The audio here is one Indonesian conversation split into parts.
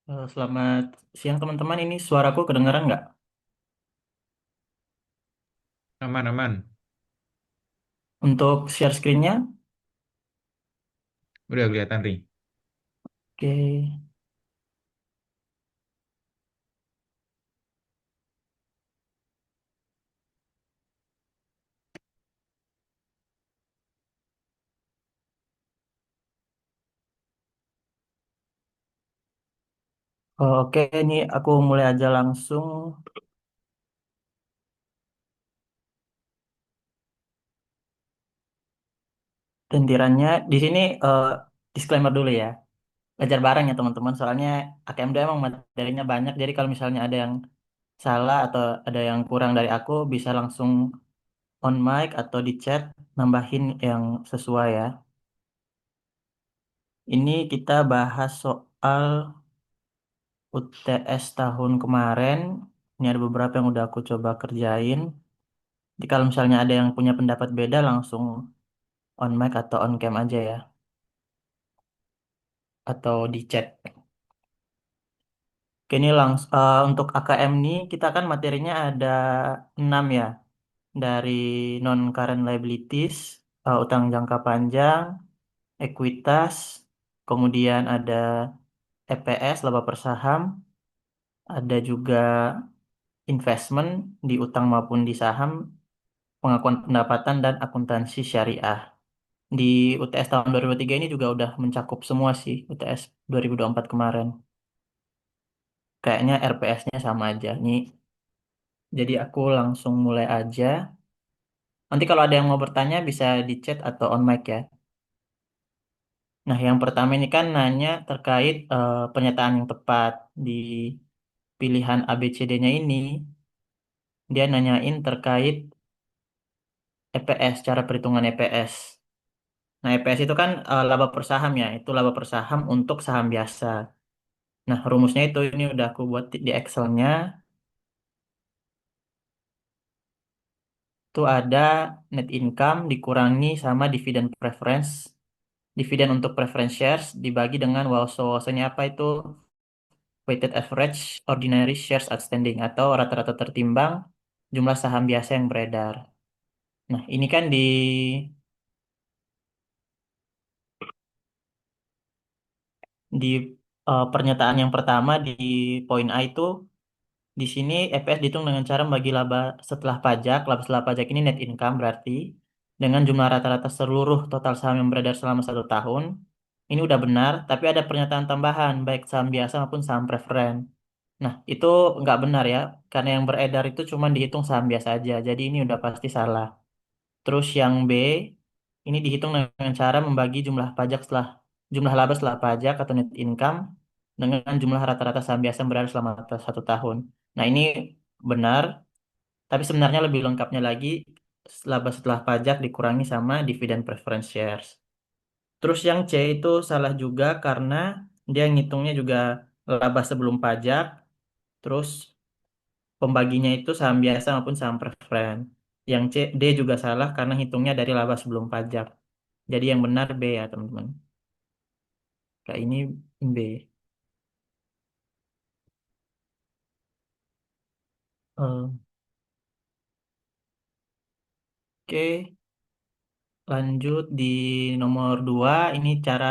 Selamat siang teman-teman, ini suaraku kedengaran nggak? Aman, aman. Untuk share screen-nya, Udah kelihatan, Ri. oke. Oke, ini aku mulai aja langsung sentirannya. Di sini disclaimer dulu ya, belajar bareng ya teman-teman, soalnya AKMD emang materinya banyak, jadi kalau misalnya ada yang salah atau ada yang kurang dari aku, bisa langsung on mic atau di chat, nambahin yang sesuai ya. Ini kita bahas soal UTS tahun kemarin. Ini ada beberapa yang udah aku coba kerjain. Jadi kalau misalnya ada yang punya pendapat beda langsung on mic atau on cam aja ya. Atau di chat. Oke, ini untuk AKM nih kita kan materinya ada 6 ya. Dari non-current liabilities, utang jangka panjang, ekuitas, kemudian ada EPS, laba per saham, ada juga investment di utang maupun di saham, pengakuan pendapatan, dan akuntansi syariah. Di UTS tahun 2003 ini juga udah mencakup semua sih UTS 2024 kemarin. Kayaknya RPS-nya sama aja. Nih, jadi aku langsung mulai aja. Nanti kalau ada yang mau bertanya bisa di chat atau on mic ya. Nah, yang pertama ini kan nanya terkait pernyataan yang tepat di pilihan ABCD-nya ini. Dia nanyain terkait EPS, cara perhitungan EPS. Nah, EPS itu kan laba per saham ya. Itu laba per saham untuk saham biasa. Nah, rumusnya itu ini udah aku buat di Excel-nya. Itu ada net income dikurangi sama dividen preference. Dividen untuk preference shares dibagi dengan WASO. WASO-nya apa itu? Weighted average ordinary shares outstanding atau rata-rata tertimbang jumlah saham biasa yang beredar. Nah, ini kan di pernyataan yang pertama di poin A itu di sini EPS dihitung dengan cara membagi laba setelah pajak. Laba setelah pajak ini net income berarti dengan jumlah rata-rata seluruh total saham yang beredar selama 1 tahun. Ini udah benar, tapi ada pernyataan tambahan baik saham biasa maupun saham preferen. Nah, itu nggak benar ya, karena yang beredar itu cuma dihitung saham biasa aja. Jadi ini udah pasti salah. Terus yang B, ini dihitung dengan cara membagi jumlah laba setelah pajak atau net income dengan jumlah rata-rata saham biasa yang berada selama 1 tahun. Nah, ini benar, tapi sebenarnya lebih lengkapnya lagi laba setelah pajak dikurangi sama dividen preference shares. Terus yang C itu salah juga karena dia ngitungnya juga laba sebelum pajak, terus pembaginya itu saham biasa maupun saham preferen. Yang D juga salah karena hitungnya dari laba sebelum pajak. Jadi yang benar B ya teman-teman. Kayak ini B. Eh, Oke, lanjut di nomor 2. Ini cara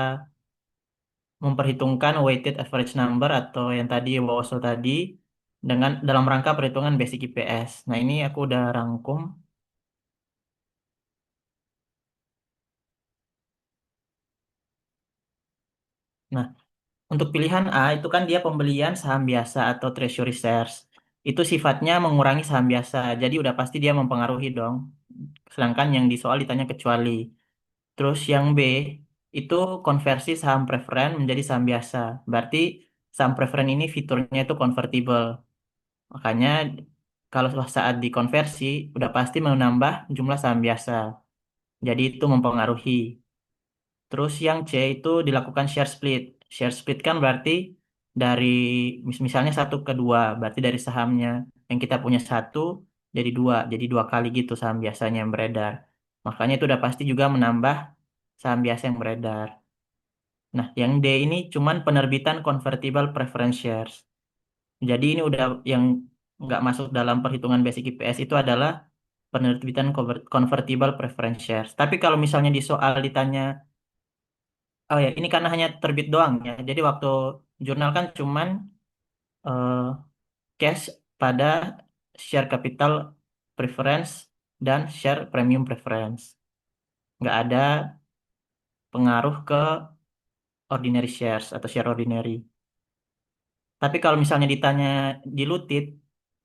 memperhitungkan weighted average number atau yang tadi WASO tadi dengan dalam rangka perhitungan basic IPS. Nah, ini aku udah rangkum. Nah, untuk pilihan A itu kan dia pembelian saham biasa atau treasury shares. Itu sifatnya mengurangi saham biasa, jadi udah pasti dia mempengaruhi dong. Sedangkan yang di soal ditanya kecuali. Terus yang B itu konversi saham preferen menjadi saham biasa. Berarti saham preferen ini fiturnya itu convertible. Makanya kalau saat dikonversi udah pasti menambah jumlah saham biasa. Jadi itu mempengaruhi. Terus yang C itu dilakukan share split. Share split kan berarti dari misalnya 1 ke 2, berarti dari sahamnya yang kita punya 1 jadi 2 kali gitu saham biasanya yang beredar. Makanya itu udah pasti juga menambah saham biasa yang beredar. Nah, yang D ini cuman penerbitan convertible preference shares. Jadi ini udah yang nggak masuk dalam perhitungan basic IPS itu adalah penerbitan convertible preference shares. Tapi kalau misalnya di soal ditanya, oh ya ini karena hanya terbit doang ya. Jadi waktu jurnal kan cuman eh, cash pada share capital preference dan share premium preference. Nggak ada pengaruh ke ordinary shares atau share ordinary. Tapi kalau misalnya ditanya dilutit,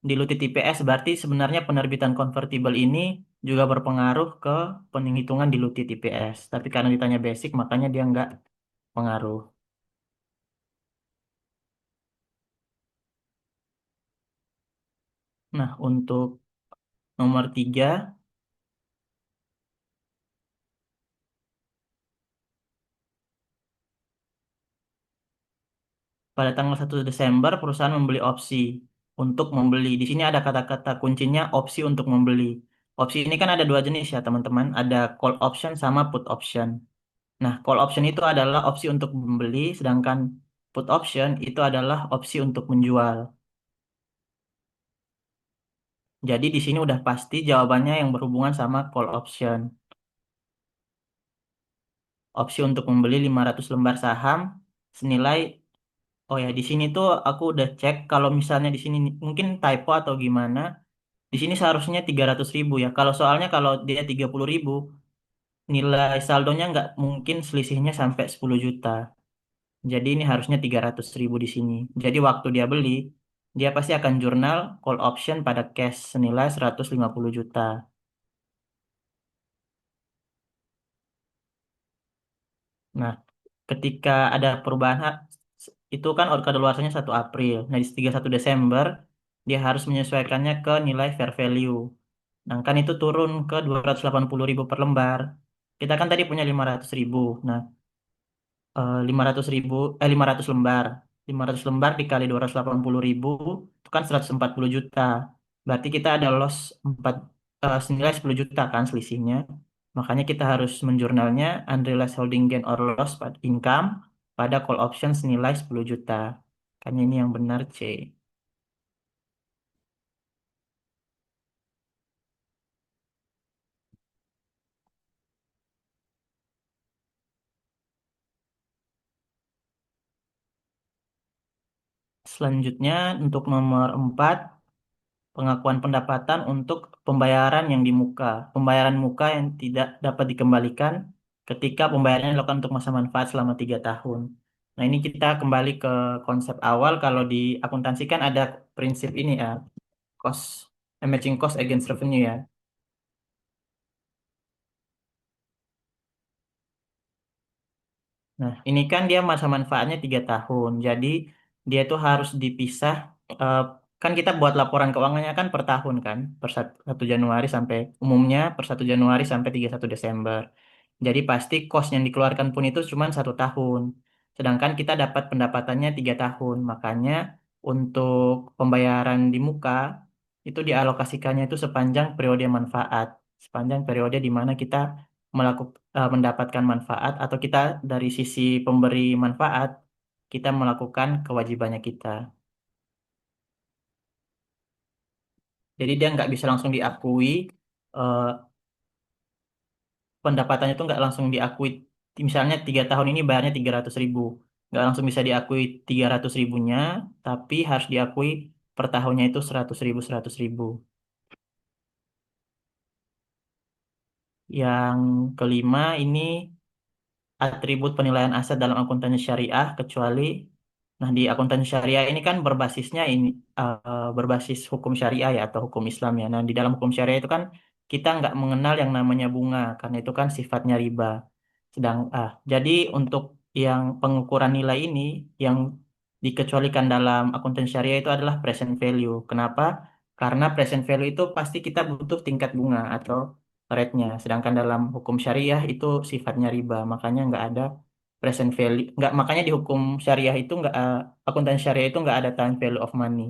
dilutit IPS berarti sebenarnya penerbitan convertible ini juga berpengaruh ke penghitungan dilutit IPS. Tapi karena ditanya basic makanya dia nggak pengaruh. Nah, untuk nomor 3, pada tanggal 1 Desember perusahaan membeli opsi untuk membeli. Di sini ada kata-kata kuncinya opsi untuk membeli. Opsi ini kan ada dua jenis ya teman-teman. Ada call option sama put option. Nah, call option itu adalah opsi untuk membeli, sedangkan put option itu adalah opsi untuk menjual. Jadi di sini udah pasti jawabannya yang berhubungan sama call option. Opsi untuk membeli 500 lembar saham senilai, oh ya di sini tuh aku udah cek kalau misalnya di sini mungkin typo atau gimana. Di sini seharusnya 300.000 ya. Kalau soalnya kalau dia 30.000, nilai saldonya nggak mungkin selisihnya sampai 10 juta. Jadi ini harusnya 300.000 di sini. Jadi waktu dia beli, dia pasti akan jurnal call option pada cash senilai 150 juta. Nah, ketika ada perubahan hak, itu kan kadaluarsanya 1 April. Nah, di 31 Desember, dia harus menyesuaikannya ke nilai fair value. Nah, kan itu turun ke 280.000 per lembar. Kita kan tadi punya 500.000. Nah, 500.000, 500 lembar. 500 lembar dikali 280.000 itu kan 140 juta. Berarti kita ada loss 4, senilai 10 juta kan selisihnya. Makanya kita harus menjurnalnya unrealized holding gain or loss pada income pada call option senilai 10 juta. Kan ini yang benar C. Selanjutnya untuk nomor 4, pengakuan pendapatan untuk pembayaran yang di muka. Pembayaran muka yang tidak dapat dikembalikan ketika pembayarannya dilakukan untuk masa manfaat selama 3 tahun. Nah, ini kita kembali ke konsep awal. Kalau di akuntansi kan ada prinsip ini ya, cost, matching cost against revenue ya. Nah, ini kan dia masa manfaatnya 3 tahun. Jadi, dia itu harus dipisah. eh, Kan kita buat laporan keuangannya kan per tahun kan. Per 1 Januari sampai, umumnya per 1 Januari sampai 31 Desember. Jadi pasti kos yang dikeluarkan pun itu cuma 1 tahun. Sedangkan kita dapat pendapatannya 3 tahun. Makanya untuk pembayaran di muka, itu dialokasikannya itu sepanjang periode manfaat. Sepanjang periode di mana kita mendapatkan manfaat atau kita dari sisi pemberi manfaat kita melakukan kewajibannya kita. Jadi dia nggak bisa langsung diakui, eh, pendapatannya itu nggak langsung diakui. Misalnya 3 tahun ini bayarnya 300.000, nggak langsung bisa diakui 300.000-nya, tapi harus diakui per tahunnya itu 100.000 100.000. Yang kelima ini atribut penilaian aset dalam akuntansi syariah kecuali, nah di akuntansi syariah ini kan berbasisnya ini, berbasis hukum syariah ya atau hukum Islam ya. Nah, di dalam hukum syariah itu kan kita nggak mengenal yang namanya bunga karena itu kan sifatnya riba. Jadi untuk yang pengukuran nilai ini yang dikecualikan dalam akuntansi syariah itu adalah present value. Kenapa? Karena present value itu pasti kita butuh tingkat bunga atau rate-nya. Sedangkan dalam hukum syariah itu sifatnya riba, makanya nggak ada present value. Nggak, makanya di hukum syariah itu nggak, akuntansi syariah itu nggak ada time value of money.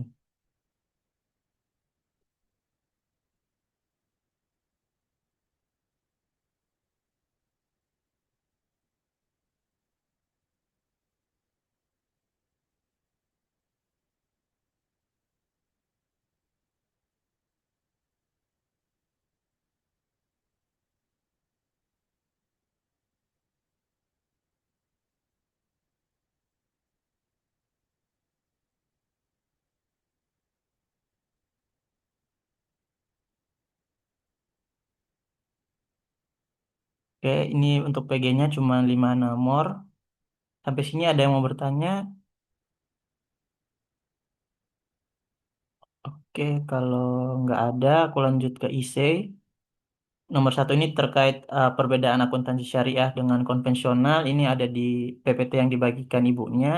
Oke, ini untuk PG-nya cuma 5 nomor. Sampai sini ada yang mau bertanya? Oke, kalau nggak ada, aku lanjut ke IC. Nomor satu ini terkait perbedaan akuntansi syariah dengan konvensional. Ini ada di PPT yang dibagikan ibunya.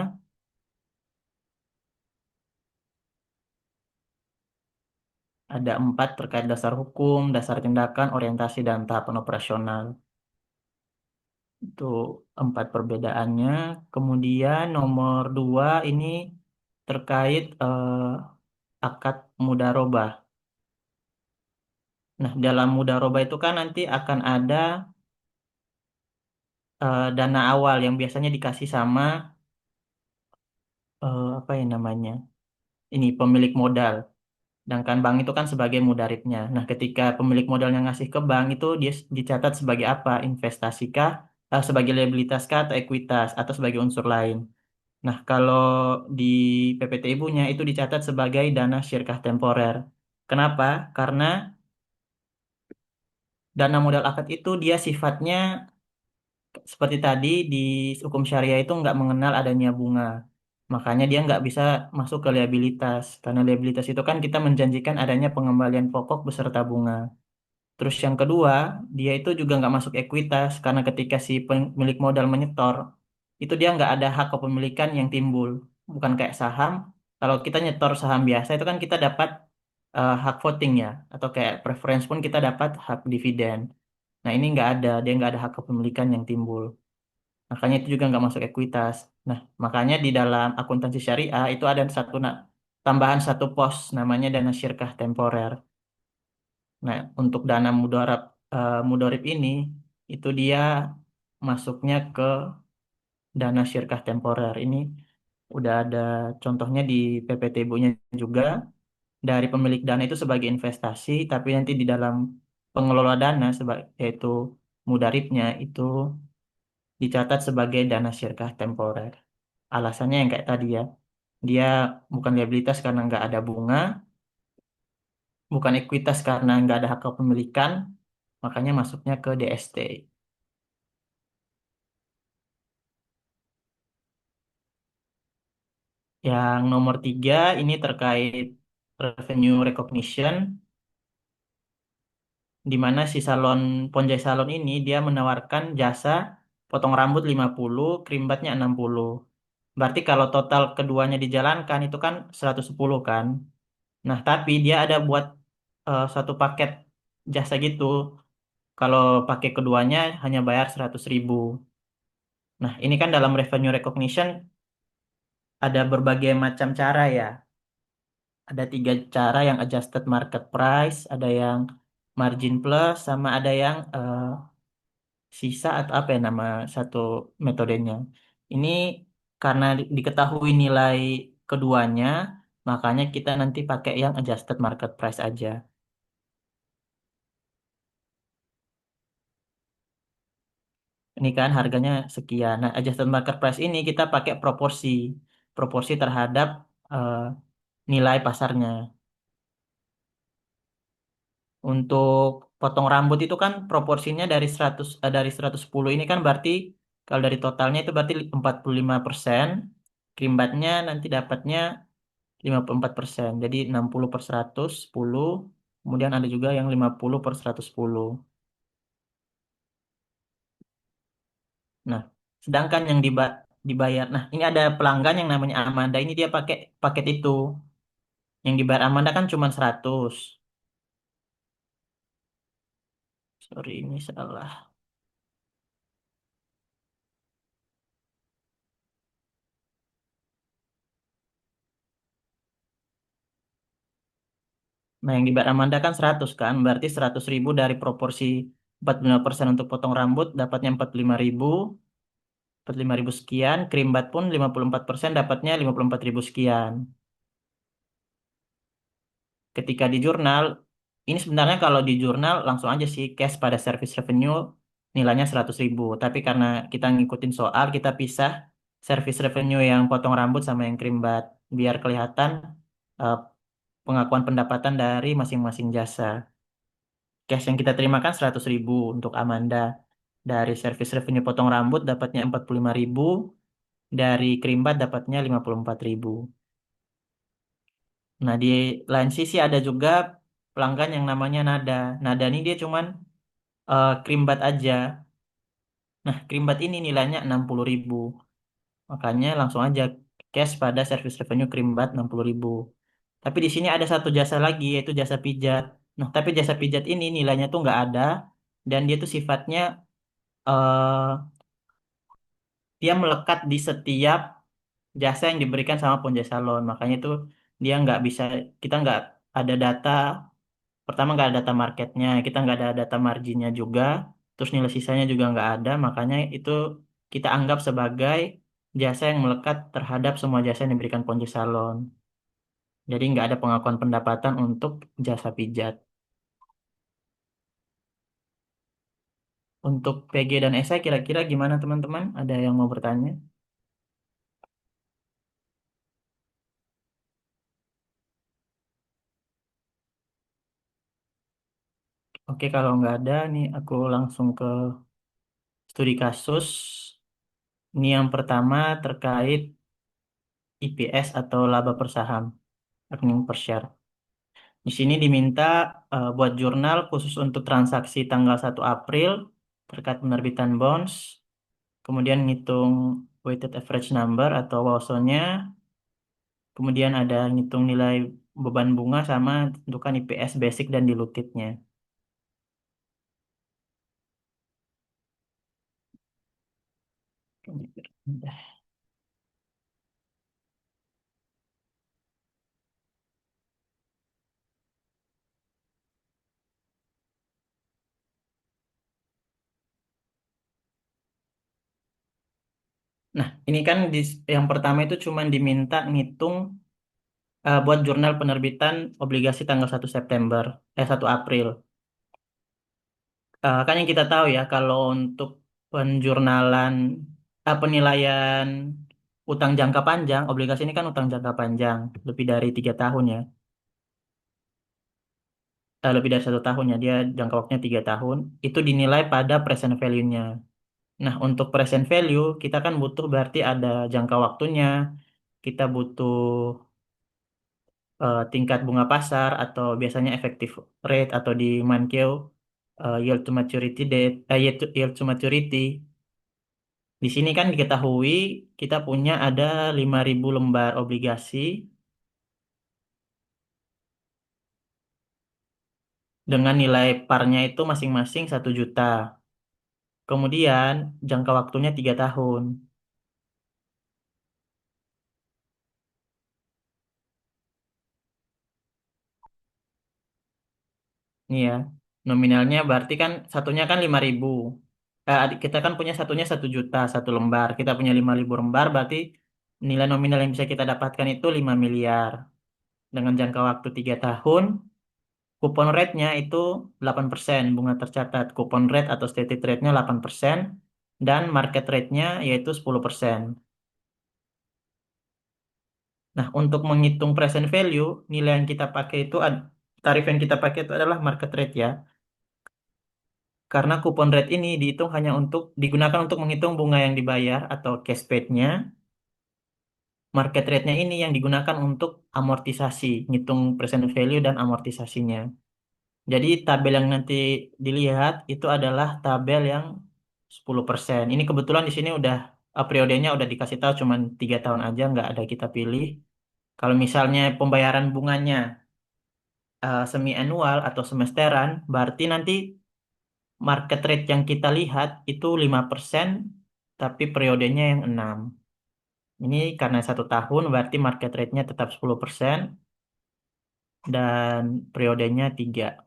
Ada 4 terkait dasar hukum, dasar tindakan, orientasi, dan tahapan operasional. Itu 4 perbedaannya. Kemudian nomor 2 ini terkait akad mudharabah. Nah, dalam mudharabah itu kan nanti akan ada dana awal yang biasanya dikasih sama apa ya namanya? Ini pemilik modal. Sedangkan bank itu kan sebagai mudaribnya. Nah, ketika pemilik modalnya ngasih ke bank itu dia dicatat sebagai apa? Investasi kah? Sebagai liabilitas kah atau ekuitas atau sebagai unsur lain. Nah, kalau di PPT ibunya itu dicatat sebagai dana syirkah temporer. Kenapa? Karena dana modal akad itu dia sifatnya seperti tadi di hukum syariah itu nggak mengenal adanya bunga. Makanya dia nggak bisa masuk ke liabilitas. Karena liabilitas itu kan kita menjanjikan adanya pengembalian pokok beserta bunga. Terus yang kedua, dia itu juga nggak masuk ekuitas karena ketika si pemilik modal menyetor, itu dia nggak ada hak kepemilikan yang timbul. Bukan kayak saham. Kalau kita nyetor saham biasa itu kan kita dapat hak voting ya, atau kayak preference pun kita dapat hak dividen. Nah ini nggak ada, dia nggak ada hak kepemilikan yang timbul. Makanya itu juga nggak masuk ekuitas. Nah makanya di dalam akuntansi syariah itu ada tambahan satu pos namanya dana syirkah temporer. Nah, untuk dana mudorib ini itu dia masuknya ke dana syirkah temporer. Ini udah ada contohnya di PPT ibunya juga dari pemilik dana itu sebagai investasi, tapi nanti di dalam pengelola dana yaitu mudaribnya itu dicatat sebagai dana syirkah temporer. Alasannya yang kayak tadi ya, dia bukan liabilitas karena nggak ada bunga, bukan ekuitas karena nggak ada hak kepemilikan, makanya masuknya ke DST. Yang nomor 3 ini terkait revenue recognition, di mana si Ponjai Salon ini dia menawarkan jasa potong rambut 50, krimbatnya 60. Berarti kalau total keduanya dijalankan itu kan 110 kan. Nah, tapi dia ada buat satu paket jasa gitu. Kalau pakai keduanya hanya bayar 100.000. Nah, ini kan dalam revenue recognition ada berbagai macam cara ya. Ada 3 cara yang adjusted market price, ada yang margin plus, sama ada yang sisa atau apa ya nama satu metodenya. Ini karena diketahui nilai keduanya, makanya kita nanti pakai yang adjusted market price aja. Ini kan harganya sekian. Nah, adjusted market price ini kita pakai proporsi, proporsi terhadap eh, nilai pasarnya. Untuk potong rambut itu kan proporsinya dari 110 ini kan berarti kalau dari totalnya itu berarti 45%. Krimbatnya nanti dapatnya 54%. Jadi 60 per 110. Kemudian ada juga yang 50 per 110. Nah, sedangkan yang dibayar. Nah, ini ada pelanggan yang namanya Amanda. Ini dia pakai paket itu. Yang dibayar Amanda kan cuma 100. Sorry, ini salah. Nah, yang dibayar Amanda kan 100 kan, berarti 100.000 dari proporsi 45% untuk potong rambut, dapatnya 45.000, 45.000 sekian, krimbat pun 54% dapatnya 54.000 sekian. Ketika di jurnal, ini sebenarnya kalau di jurnal langsung aja sih cash pada service revenue nilainya 100.000. Tapi karena kita ngikutin soal, kita pisah service revenue yang potong rambut sama yang krimbat, biar kelihatan eh, pengakuan pendapatan dari masing-masing jasa. Cash yang kita terima kan 100.000 untuk Amanda. Dari service revenue potong rambut dapatnya 45.000, dari Krimbat dapatnya 54.000. Nah, di lain sisi ada juga pelanggan yang namanya Nada. Nada ini dia cuman Krimbat aja. Nah, Krimbat ini nilainya 60.000. Makanya langsung aja cash pada service revenue Krimbat 60.000. Tapi di sini ada satu jasa lagi, yaitu jasa pijat. Nah, tapi jasa pijat ini nilainya tuh nggak ada, dan dia tuh sifatnya eh, dia melekat di setiap jasa yang diberikan sama penjasa loan. Makanya itu dia nggak bisa, kita nggak ada data, pertama nggak ada data marketnya, kita nggak ada data marginnya juga, terus nilai sisanya juga nggak ada, makanya itu kita anggap sebagai jasa yang melekat terhadap semua jasa yang diberikan penjasa loan. Jadi nggak ada pengakuan pendapatan untuk jasa pijat. Untuk PG dan SI kira-kira gimana teman-teman? Ada yang mau bertanya? Oke, kalau nggak ada nih aku langsung ke studi kasus. Ini yang pertama terkait IPS atau laba per saham, earning per share. Di sini diminta buat jurnal khusus untuk transaksi tanggal 1 April terkait penerbitan bonds, kemudian ngitung weighted average number atau WASO-nya, kemudian ada ngitung nilai beban bunga sama tentukan IPS basic dan diluted-nya. Nah, ini kan yang pertama itu cuma diminta ngitung buat jurnal penerbitan obligasi tanggal 1 September, 1 April. Kan yang kita tahu ya, kalau untuk penjurnalan, penilaian utang jangka panjang, obligasi ini kan utang jangka panjang, lebih dari 3 tahun ya. Lebih dari 1 tahun ya, dia jangka waktunya 3 tahun, itu dinilai pada present value-nya. Nah, untuk present value, kita kan butuh berarti ada jangka waktunya, kita butuh tingkat bunga pasar atau biasanya effective rate atau di Mankeo yield to maturity date, yield to maturity. Di sini kan diketahui kita punya ada 5.000 lembar obligasi dengan nilai parnya itu masing-masing 1 juta. Kemudian jangka waktunya 3 tahun. Ini ya, nominalnya berarti kan satunya kan 5.000. Kita kan punya satunya 1 juta, 1 lembar. Kita punya 5.000 lembar, berarti nilai nominal yang bisa kita dapatkan itu 5 miliar. Dengan jangka waktu 3 tahun, kupon rate-nya itu 8%, bunga tercatat. Kupon rate atau stated rate-nya 8%, dan market rate-nya yaitu 10%. Nah, untuk menghitung present value, nilai yang kita pakai itu, tarif yang kita pakai itu adalah market rate ya. Karena kupon rate ini dihitung hanya untuk digunakan untuk menghitung bunga yang dibayar atau cash paid-nya. Market rate-nya ini yang digunakan untuk amortisasi, ngitung present value dan amortisasinya. Jadi tabel yang nanti dilihat itu adalah tabel yang 10%. Ini kebetulan di sini udah periodenya udah dikasih tahu cuman 3 tahun aja, nggak ada kita pilih. Kalau misalnya pembayaran bunganya semi annual atau semesteran, berarti nanti market rate yang kita lihat itu 5%, tapi periodenya yang 6. Ini karena 1 tahun, berarti market rate-nya tetap 10%, dan periodenya 3.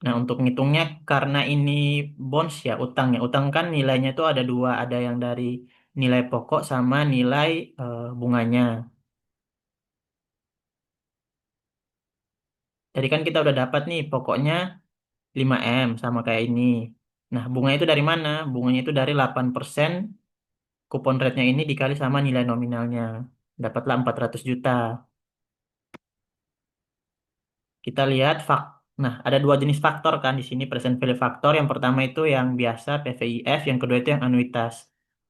Nah, untuk ngitungnya, karena ini bonds ya, utang ya. Utang kan nilainya itu ada dua, ada yang dari nilai pokok sama nilai bunganya. Jadi kan kita udah dapat nih pokoknya 5M sama kayak ini. Nah, bunga itu dari mana? Bunganya itu dari 8% kupon rate-nya ini dikali sama nilai nominalnya. Dapatlah 400 juta. Kita lihat Nah, ada dua jenis faktor kan di sini present value faktor. Yang pertama itu yang biasa PVIF, yang kedua itu yang anuitas.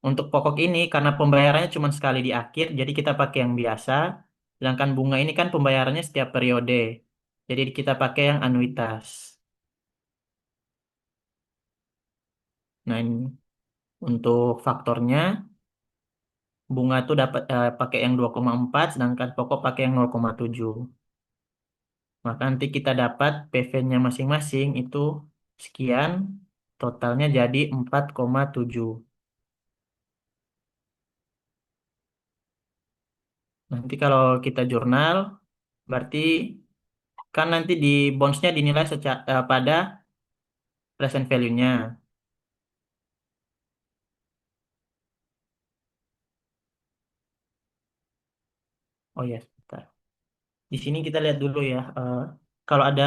Untuk pokok ini karena pembayarannya cuma sekali di akhir, jadi kita pakai yang biasa. Sedangkan bunga ini kan pembayarannya setiap periode. Jadi kita pakai yang anuitas. Nah, ini untuk faktornya bunga tuh dapat pakai yang 2,4, sedangkan pokok pakai yang 0,7. Maka nanti kita dapat PV-nya masing-masing itu sekian, totalnya jadi 4,7. Nanti kalau kita jurnal, berarti kan nanti di bonds-nya dinilai pada present value-nya. Oh ya, sebentar. Di sini kita lihat dulu ya. Kalau ada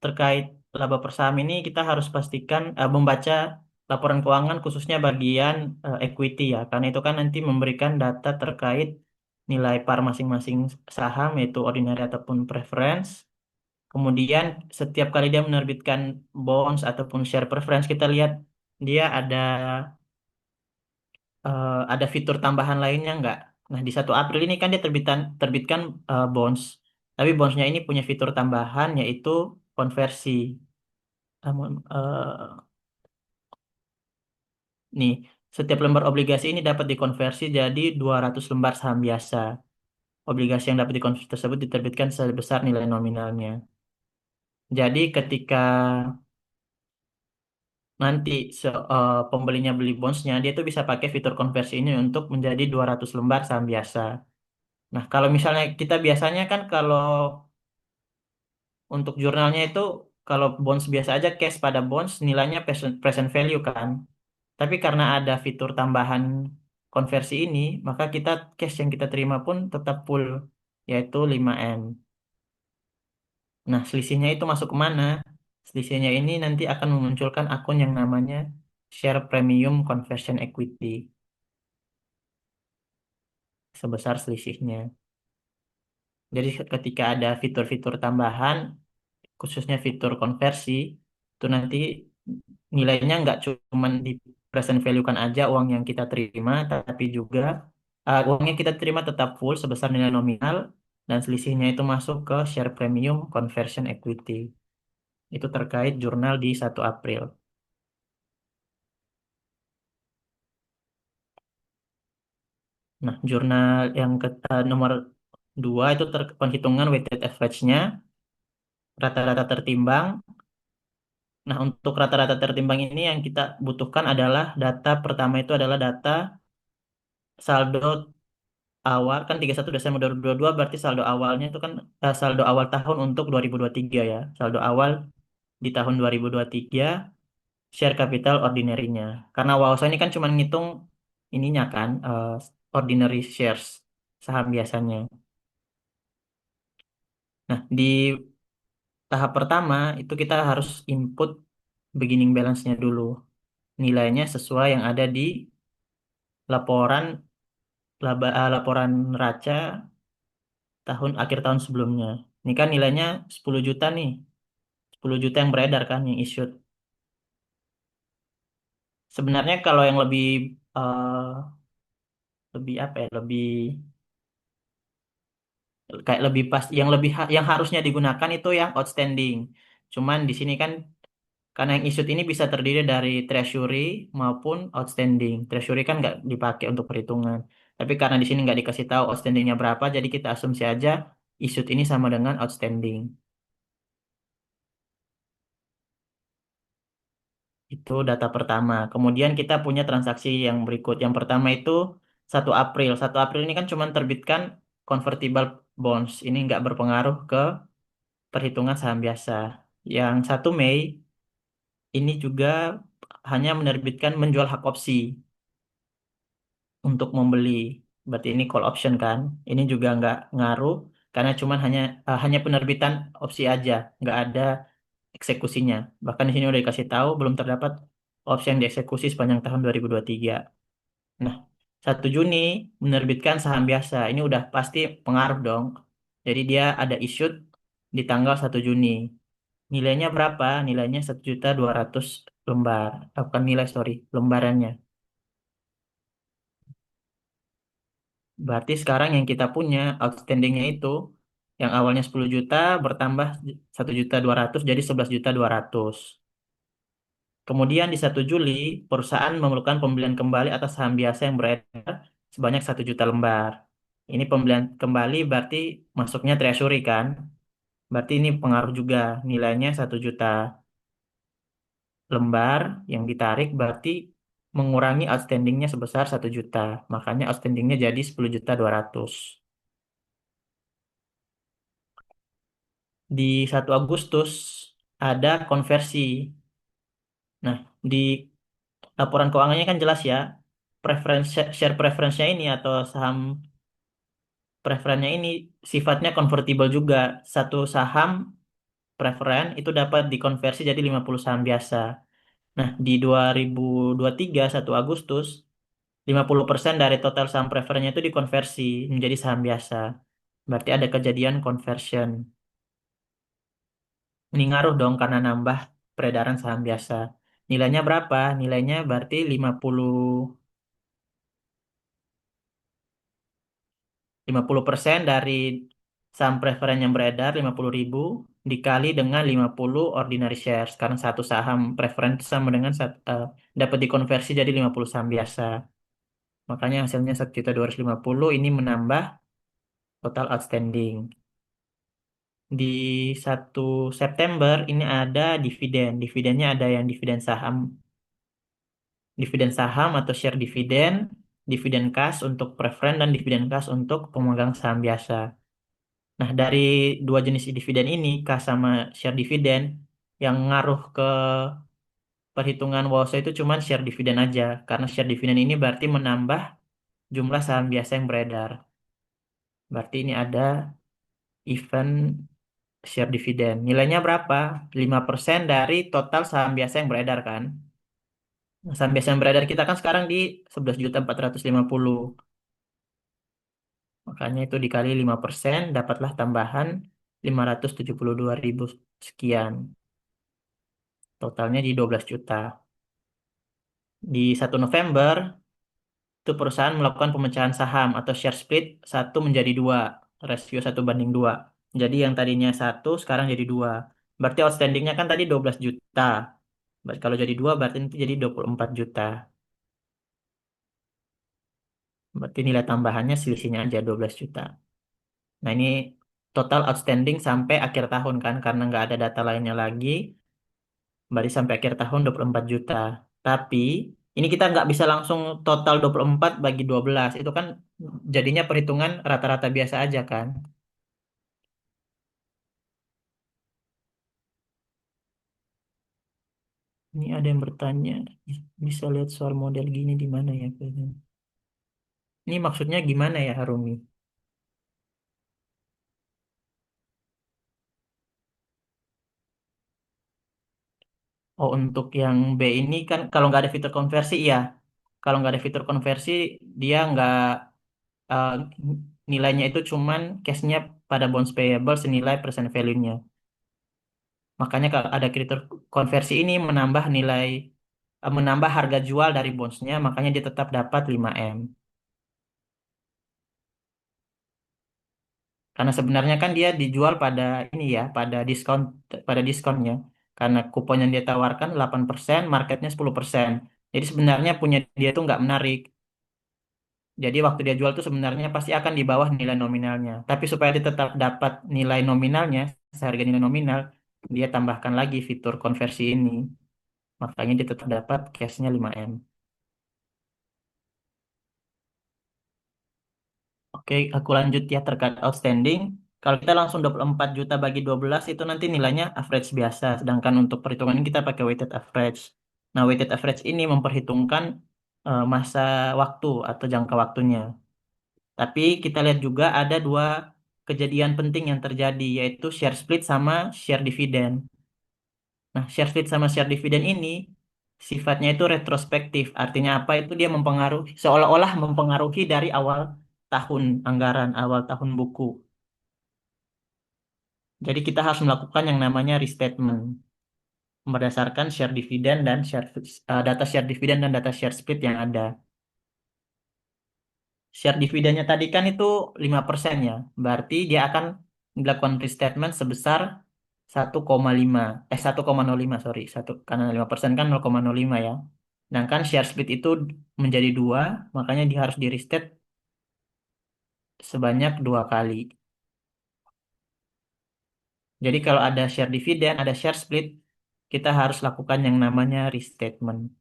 terkait laba per saham ini, kita harus pastikan membaca laporan keuangan khususnya bagian equity ya. Karena itu kan nanti memberikan data terkait nilai par masing-masing saham, yaitu ordinary ataupun preference. Kemudian setiap kali dia menerbitkan bonds ataupun share preference, kita lihat dia ada fitur tambahan lainnya nggak? Nah, di 1 April ini kan dia terbitkan bonds. Tapi bondsnya ini punya fitur tambahan yaitu konversi. Namun, nih, setiap lembar obligasi ini dapat dikonversi jadi 200 lembar saham biasa. Obligasi yang dapat dikonversi tersebut diterbitkan sebesar nilai nominalnya. Jadi ketika nanti pembelinya beli bondsnya, dia tuh bisa pakai fitur konversi ini untuk menjadi 200 lembar saham biasa. Nah, kalau misalnya kita biasanya kan kalau untuk jurnalnya itu kalau bonds biasa aja cash pada bonds nilainya present value kan. Tapi karena ada fitur tambahan konversi ini, maka kita cash yang kita terima pun tetap full yaitu 5M. Nah, selisihnya itu masuk ke mana? Selisihnya ini nanti akan memunculkan akun yang namanya share premium conversion equity sebesar selisihnya. Jadi ketika ada fitur-fitur tambahan khususnya fitur konversi itu nanti nilainya nggak cuma di present value kan aja uang yang kita terima tapi juga uang yang kita terima tetap full sebesar nilai nominal dan selisihnya itu masuk ke share premium conversion equity itu terkait jurnal di 1 April. Nah, jurnal yang nomor 2 itu penghitungan weighted average-nya rata-rata tertimbang. Nah, untuk rata-rata tertimbang ini yang kita butuhkan adalah data pertama itu adalah data saldo awal kan 31 Desember 2022 berarti saldo awalnya itu kan saldo awal tahun untuk 2023 ya. Saldo awal di tahun 2023 share capital ordinary-nya. Karena Wausa ini kan cuma ngitung ininya kan ordinary shares saham biasanya. Nah, di tahap pertama itu kita harus input beginning balance-nya dulu. Nilainya sesuai yang ada di laporan laporan neraca akhir tahun sebelumnya. Ini kan nilainya 10 juta nih. 10 juta yang beredar kan yang issued. Sebenarnya kalau yang lebih apa ya? Lebih pas yang harusnya digunakan itu yang outstanding. Cuman di sini kan karena yang issued ini bisa terdiri dari treasury maupun outstanding. Treasury kan nggak dipakai untuk perhitungan. Tapi karena di sini nggak dikasih tahu outstandingnya berapa, jadi kita asumsi aja issued ini sama dengan outstanding. Itu data pertama. Kemudian kita punya transaksi yang berikut. Yang pertama itu 1 April. 1 April ini kan cuma terbitkan convertible bonds. Ini nggak berpengaruh ke perhitungan saham biasa. Yang 1 Mei ini juga hanya menerbitkan menjual hak opsi untuk membeli. Berarti ini call option kan. Ini juga nggak ngaruh karena cuma hanya penerbitan opsi aja. Nggak ada eksekusinya. Bahkan di sini udah dikasih tahu belum terdapat opsi yang dieksekusi sepanjang tahun 2023. Nah, 1 Juni menerbitkan saham biasa. Ini udah pasti pengaruh dong. Jadi dia ada issued di tanggal 1 Juni. Nilainya berapa? Nilainya 1.200.000 lembar. Bukan nilai, sorry, lembarannya. Berarti sekarang yang kita punya outstandingnya itu yang awalnya 10 juta bertambah 1.200.000 jadi 11.200.000. Kemudian di 1 Juli perusahaan memerlukan pembelian kembali atas saham biasa yang beredar sebanyak 1 juta lembar. Ini pembelian kembali berarti masuknya treasury kan? Berarti ini pengaruh juga nilainya 1 juta lembar yang ditarik berarti mengurangi outstandingnya sebesar 1 juta. Makanya outstandingnya jadi 10.200.000. Di 1 Agustus ada konversi. Nah, di laporan keuangannya kan jelas ya, preference share preference-nya ini atau saham preferennya ini sifatnya convertible juga. Satu saham preferen itu dapat dikonversi jadi 50 saham biasa. Nah, di 2023 1 Agustus 50% dari total saham preferennya itu dikonversi menjadi saham biasa. Berarti ada kejadian conversion. Ini ngaruh dong karena nambah peredaran saham biasa. Nilainya berapa? Nilainya berarti 50% dari saham preferen yang beredar 50.000 dikali dengan 50 ordinary shares. Karena satu saham preferen itu sama dengan dapat dikonversi jadi 50 saham biasa. Makanya hasilnya 1.250.000 ini menambah total outstanding. Di 1 September ini ada dividen. Dividennya ada yang dividen saham atau share dividen, dividen cash untuk preferen dan dividen cash untuk pemegang saham biasa. Nah, dari dua jenis dividen ini, cash sama share dividen, yang ngaruh ke perhitungan WOSO itu cuma share dividen aja. Karena share dividen ini berarti menambah jumlah saham biasa yang beredar. Berarti ini ada event share dividen. Nilainya berapa? 5% dari total saham biasa yang beredar kan? Nah, saham biasa yang beredar kita kan sekarang di 11.450. Makanya itu dikali 5%, dapatlah tambahan 572.000 sekian. Totalnya di 12 juta. Di 1 November, itu perusahaan melakukan pemecahan saham atau share split 1 menjadi 2. Rasio 1 banding 2. Jadi yang tadinya 1, sekarang jadi 2. Berarti outstandingnya kan tadi 12 juta. Berarti kalau jadi 2, berarti nanti jadi 24 juta. Berarti nilai tambahannya selisihnya aja 12 juta. Nah, ini total outstanding sampai akhir tahun kan, karena nggak ada data lainnya lagi, berarti sampai akhir tahun 24 juta. Tapi, ini kita nggak bisa langsung total 24 bagi 12. Itu kan jadinya perhitungan rata-rata biasa aja kan. Ini ada yang bertanya, bisa lihat soal model gini di mana ya? Ini maksudnya gimana ya, Harumi? Oh, untuk yang B ini kan kalau nggak ada fitur konversi, iya. Kalau nggak ada fitur konversi, dia nggak eh, nilainya itu cuman cashnya pada bonds payable senilai percent value-nya. Makanya kalau ada fitur konversi ini menambah menambah harga jual dari bondsnya, makanya dia tetap dapat 5M. Karena sebenarnya kan dia dijual pada ini ya, pada diskonnya. Karena kupon yang dia tawarkan 8%, marketnya 10%. Jadi sebenarnya punya dia itu nggak menarik. Jadi waktu dia jual tuh sebenarnya pasti akan di bawah nilai nominalnya. Tapi supaya dia tetap dapat nilai nominalnya, seharga nilai nominal, dia tambahkan lagi fitur konversi ini. Makanya dia tetap dapat cashnya 5M. Oke, aku lanjut ya terkait outstanding. Kalau kita langsung 24 juta bagi 12 itu nanti nilainya average biasa. Sedangkan untuk perhitungan ini kita pakai weighted average. Nah, weighted average ini memperhitungkan masa waktu atau jangka waktunya. Tapi kita lihat juga ada dua kejadian penting yang terjadi, yaitu share split sama share dividen. Nah, share split sama share dividen ini sifatnya itu retrospektif. Artinya apa? Itu dia mempengaruhi, seolah-olah mempengaruhi dari awal tahun anggaran, awal tahun buku. Jadi kita harus melakukan yang namanya restatement berdasarkan share dividen dan data share dividen dan data share split yang ada. Share dividennya tadi kan itu 5% ya. Berarti dia akan dilakukan restatement sebesar 1,5 1,05 sorry. Karena 5% kan 0,05 ya. Sedangkan share split itu menjadi dua, makanya dia harus di restate sebanyak dua kali. Jadi kalau ada share dividen, ada share split, kita harus lakukan yang namanya restatement.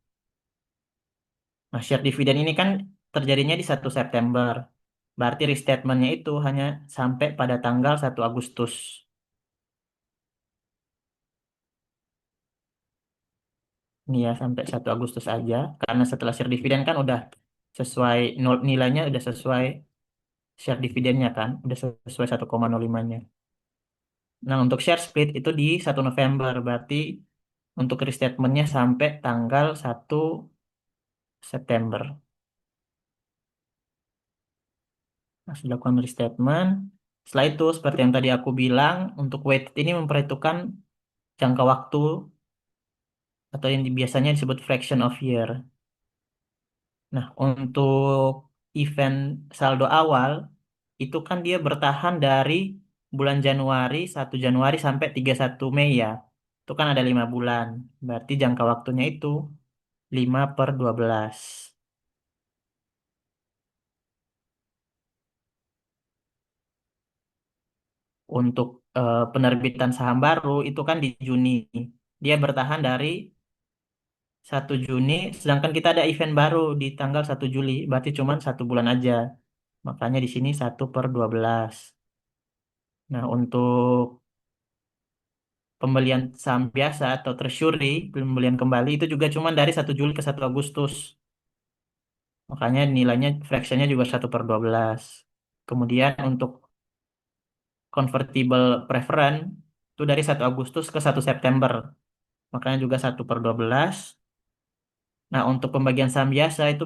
Nah, share dividen ini kan terjadinya di 1 September. Berarti restatementnya itu hanya sampai pada tanggal 1 Agustus. Ini ya, sampai 1 Agustus aja. Karena setelah share dividen kan udah sesuai, nilainya udah sesuai share dividennya kan. Udah sesuai 1,05-nya. Nah, untuk share split itu di 1 November. Berarti untuk restatementnya sampai tanggal 1 September. Nah, sudah lakukan restatement. Setelah itu, seperti yang tadi aku bilang, untuk weighted ini memperhitungkan jangka waktu atau yang biasanya disebut fraction of year. Nah, untuk event saldo awal, itu kan dia bertahan dari bulan Januari, 1 Januari sampai 31 Mei ya. Itu kan ada 5 bulan. Berarti jangka waktunya itu 5/12. Untuk penerbitan saham baru itu kan di Juni. Dia bertahan dari 1 Juni, sedangkan kita ada event baru di tanggal 1 Juli, berarti cuma 1 bulan aja. Makanya di sini 1/12. Nah, untuk pembelian saham biasa atau treasury, pembelian kembali itu juga cuma dari 1 Juli ke 1 Agustus. Makanya nilainya fractionnya juga 1/12. Kemudian untuk convertible preference itu dari 1 Agustus ke 1 September. Makanya juga 1/12. Nah, untuk pembagian saham biasa itu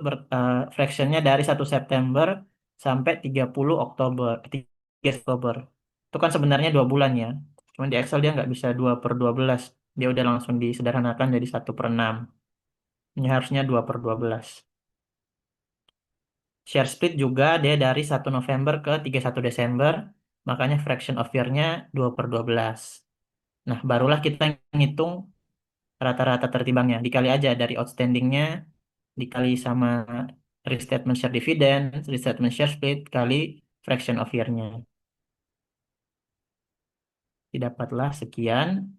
fractionnya dari 1 September sampai 30 Oktober. 3 Oktober. Itu kan sebenarnya 2 bulan ya. Cuman di Excel dia nggak bisa 2/12. Dia udah langsung disederhanakan jadi 1/6. Ini harusnya 2/12. Share split juga dia dari 1 November ke 31 Desember. Makanya fraction of year-nya 2/12. Nah, barulah kita ngitung rata-rata tertimbangnya. Dikali aja dari outstanding-nya, dikali sama restatement share dividend, restatement share split, kali fraction of year-nya. Didapatlah sekian.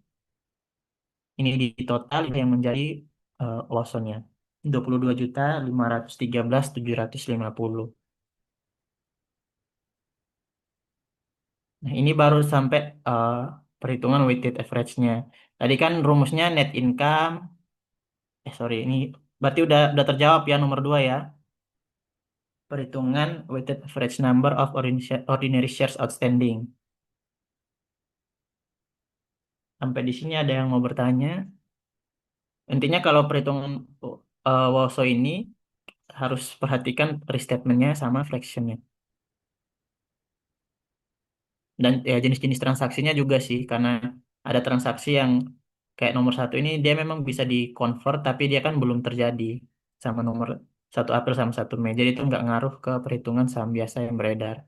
Ini di total yang menjadi loss-nya. 22.513.750. Nah, ini baru sampai eh, perhitungan weighted average-nya. Tadi kan rumusnya net income. Sorry, ini berarti udah terjawab ya nomor 2 ya. Perhitungan weighted average number of ordinary shares outstanding. Sampai di sini ada yang mau bertanya. Intinya kalau perhitungan WOSO ini harus perhatikan restatementnya sama fractionnya. Dan ya jenis-jenis transaksinya juga sih, karena ada transaksi yang kayak nomor 1 ini dia memang bisa di convert tapi dia kan belum terjadi sama nomor 1 April sama 1 Mei. Jadi itu nggak ngaruh ke perhitungan saham biasa yang beredar.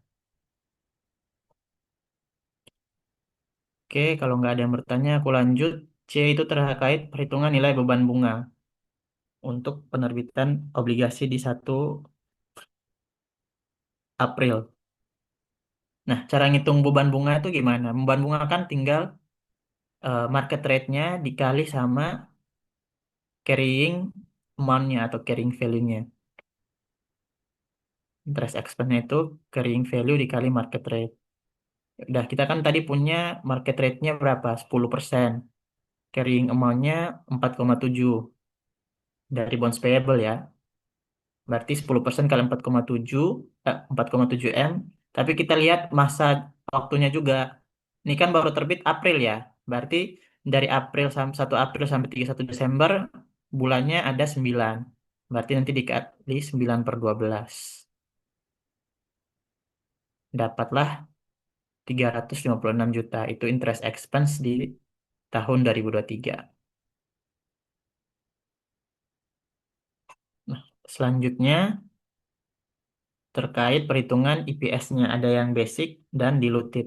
Oke, kalau nggak ada yang bertanya, aku lanjut. C itu terkait perhitungan nilai beban bunga untuk penerbitan obligasi di 1 April. Nah, cara ngitung beban bunga itu gimana? Beban bunga kan tinggal market rate-nya dikali sama carrying amount-nya atau carrying value-nya. Interest expense-nya itu carrying value dikali market rate. Udah, kita kan tadi punya market rate-nya berapa? 10%. Carrying amount-nya 4,7 dari bonds payable ya. Berarti 10% kali 4,7 M. Tapi kita lihat masa waktunya juga. Ini kan baru terbit April ya. Berarti dari 1 April sampai 31 Desember bulannya ada 9. Berarti nanti dikali 9/12. Dapatlah 356 juta. Itu interest expense di tahun 2023. Nah, selanjutnya terkait perhitungan IPS-nya ada yang basic dan diluted.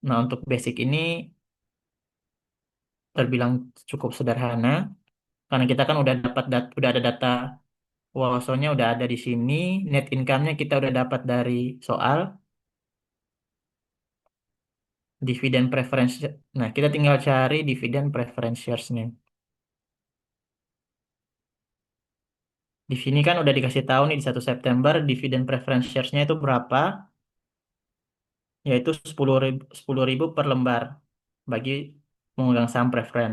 Nah, untuk basic ini terbilang cukup sederhana karena kita kan udah ada data Wawasannya udah ada di sini, net income-nya kita udah dapat dari soal dividen preference. Nah, kita tinggal cari dividen preference shares-nya. Di sini kan udah dikasih tahu nih di 1 September dividen preference shares-nya itu berapa, yaitu 10.000 per lembar bagi pemegang saham preferen.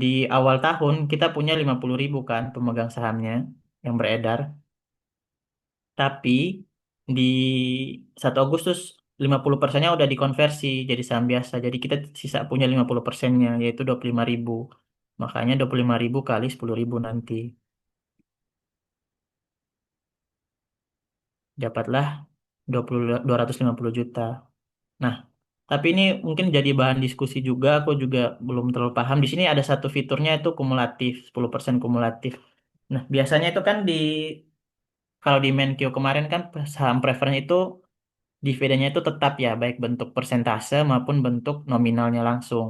Di awal tahun kita punya 50.000 kan pemegang sahamnya yang beredar. Tapi di 1 Agustus 50%-nya udah dikonversi jadi saham biasa. Jadi kita sisa punya 50%-nya yaitu 25.000. Makanya 25.000 kali 10.000 nanti. Dapatlah 250 juta. Nah, tapi ini mungkin jadi bahan diskusi juga. Aku juga belum terlalu paham. Di sini ada satu fiturnya itu kumulatif, 10% kumulatif. Nah, biasanya itu kan kalau di Menkyo kemarin kan saham preferen itu dividennya itu tetap ya, baik bentuk persentase maupun bentuk nominalnya langsung.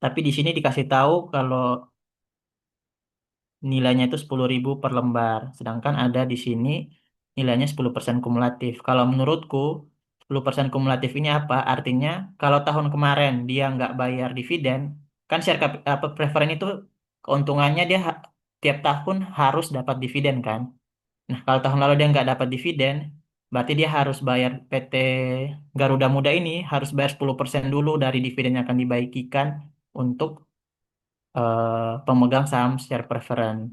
Tapi di sini dikasih tahu kalau nilainya itu 10.000 per lembar. Sedangkan ada di sini nilainya 10% kumulatif. Kalau menurutku 10% kumulatif ini apa? Artinya kalau tahun kemarin dia nggak bayar dividen, kan apa preferen itu keuntungannya dia tiap tahun harus dapat dividen kan? Nah, kalau tahun lalu dia nggak dapat dividen, berarti dia harus bayar PT Garuda Muda ini harus bayar 10% dulu dari dividen yang akan dibagikan untuk pemegang saham share preferen.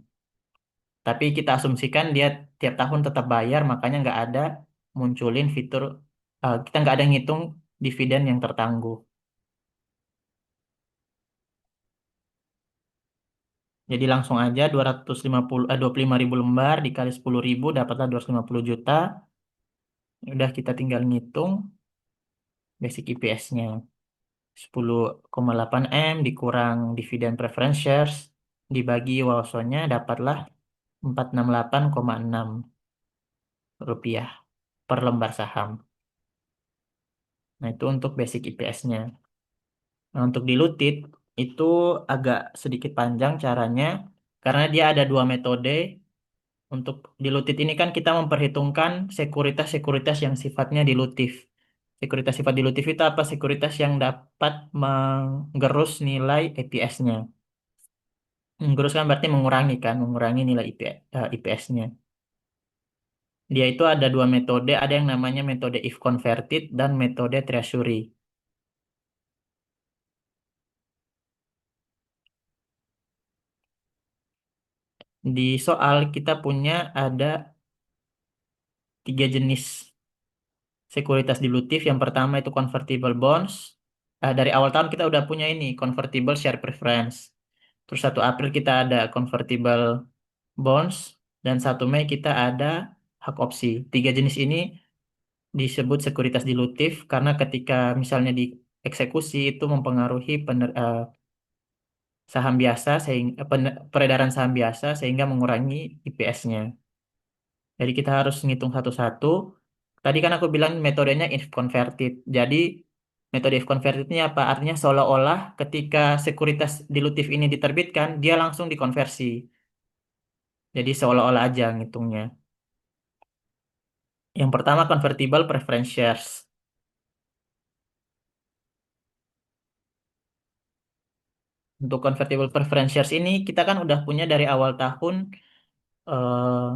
Tapi kita asumsikan dia tiap tahun tetap bayar, makanya nggak ada munculin fitur, kita nggak ada ngitung dividen yang tertangguh. Jadi langsung aja 25.000 lembar dikali 10.000 dapatlah 250 juta. Udah kita tinggal ngitung basic EPS-nya. 10,8 M dikurang dividen preference shares dibagi wawasannya dapatlah 468,6 rupiah per lembar saham. Nah, itu untuk basic IPS-nya. Nah, untuk dilutit itu agak sedikit panjang caranya karena dia ada dua metode. Untuk dilutit ini kan kita memperhitungkan sekuritas-sekuritas yang sifatnya dilutif. Sekuritas sifat dilutif itu apa? Sekuritas yang dapat menggerus nilai EPS-nya. Menggerus kan berarti mengurangi kan, mengurangi nilai IPS-nya. Dia itu ada dua metode, ada yang namanya metode if converted dan metode treasury. Di soal kita punya ada tiga jenis sekuritas dilutif. Yang pertama itu convertible bonds. Dari awal tahun kita udah punya ini convertible share preference. Terus 1 April kita ada convertible bonds dan 1 Mei kita ada hak opsi. Tiga jenis ini disebut sekuritas dilutif karena ketika misalnya dieksekusi itu mempengaruhi saham biasa sehingga peredaran saham biasa sehingga mengurangi IPS-nya. Jadi kita harus ngitung satu-satu. Tadi kan aku bilang metodenya if converted. Jadi metode if converted ini apa? Artinya seolah-olah ketika sekuritas dilutif ini diterbitkan, dia langsung dikonversi. Jadi seolah-olah aja ngitungnya. Yang pertama convertible preference shares. Untuk convertible preference shares ini kita kan udah punya dari awal tahun eh,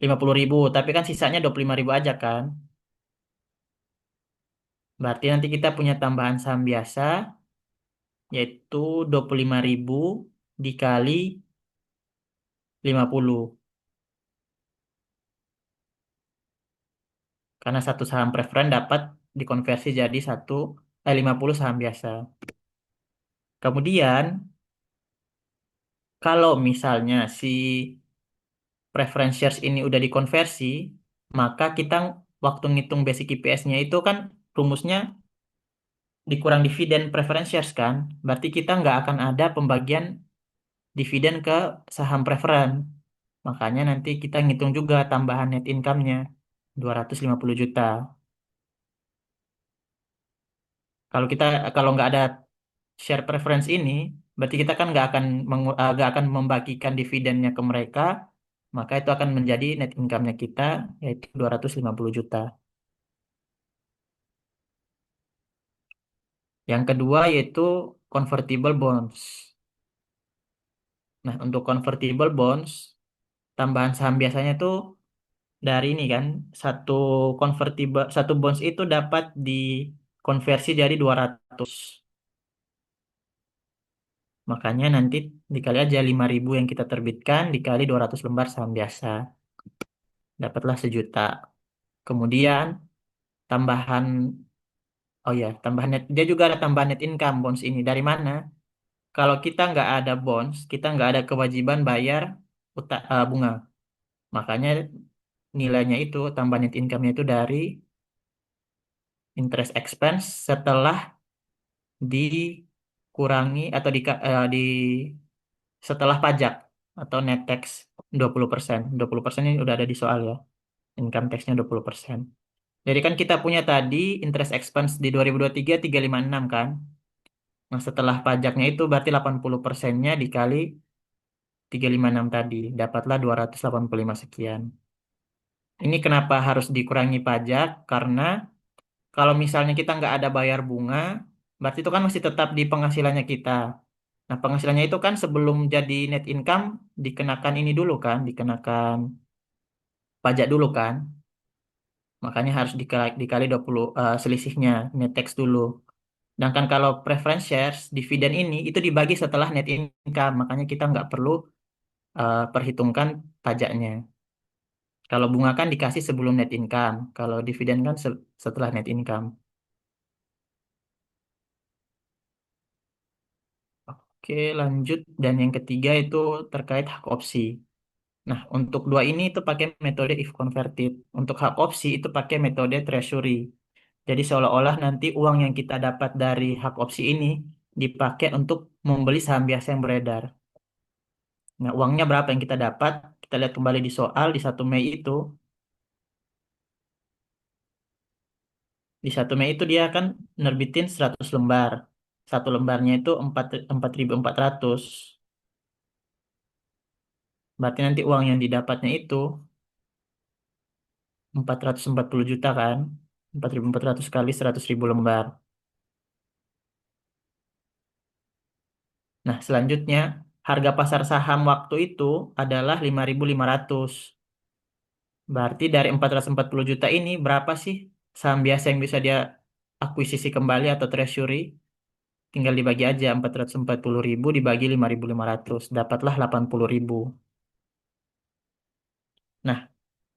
50.000, tapi kan sisanya 25.000 aja kan. Berarti nanti kita punya tambahan saham biasa yaitu 25.000 dikali 50. Karena satu saham preferen dapat dikonversi jadi 50 saham biasa. Kemudian kalau misalnya si preference shares ini udah dikonversi, maka kita waktu ngitung basic IPS-nya itu kan rumusnya dikurang dividen preference shares kan, berarti kita nggak akan ada pembagian dividen ke saham preferen. Makanya nanti kita ngitung juga tambahan net income-nya 250 juta. Kalau nggak ada share preference ini, berarti kita kan nggak akan membagikan dividennya ke mereka, maka itu akan menjadi net income-nya kita yaitu 250 juta. Yang kedua yaitu convertible bonds. Nah, untuk convertible bonds, tambahan saham biasanya tuh dari ini kan, satu bonds itu dapat dikonversi jadi 200. Makanya nanti dikali aja 5.000 yang kita terbitkan dikali 200 lembar saham biasa. Dapatlah sejuta. Kemudian tambahan, oh ya, tambahan net, dia juga ada tambahan net income bonds ini. Dari mana? Kalau kita nggak ada bonds, kita nggak ada kewajiban bayar bunga. Makanya nilainya itu, tambahan net income-nya itu dari interest expense setelah dikurangi atau setelah pajak atau net tax 20%. 20% ini udah ada di soal ya. Income tax-nya 20%. Jadi kan kita punya tadi interest expense di 2023 356 kan. Nah, setelah pajaknya itu berarti 80%-nya dikali 356 tadi. Dapatlah 285 sekian. Ini kenapa harus dikurangi pajak? Karena kalau misalnya kita nggak ada bayar bunga, berarti itu kan masih tetap di penghasilannya kita. Nah, penghasilannya itu kan sebelum jadi net income dikenakan ini dulu kan, dikenakan pajak dulu kan. Makanya harus dikali 20 selisihnya net tax dulu. Sedangkan kalau preference shares, dividen ini itu dibagi setelah net income, makanya kita nggak perlu perhitungkan pajaknya. Kalau bunga kan dikasih sebelum net income, kalau dividen kan setelah net income. Oke, lanjut. Dan yang ketiga itu terkait hak opsi. Nah, untuk dua ini itu pakai metode if converted. Untuk hak opsi itu pakai metode treasury. Jadi seolah-olah nanti uang yang kita dapat dari hak opsi ini dipakai untuk membeli saham biasa yang beredar. Nah, uangnya berapa yang kita dapat? Kita lihat kembali di soal di 1 Mei itu. Di 1 Mei itu dia akan nerbitin 100 lembar. Satu lembarnya itu 4.400. Berarti nanti uang yang didapatnya itu 440 juta kan? 4.400 kali 100.000 lembar. Nah, selanjutnya harga pasar saham waktu itu adalah 5.500. Berarti dari 440 juta ini berapa sih saham biasa yang bisa dia akuisisi kembali atau treasury? Tinggal dibagi aja 440.000 dibagi 5.500. Dapatlah 80.000. Nah,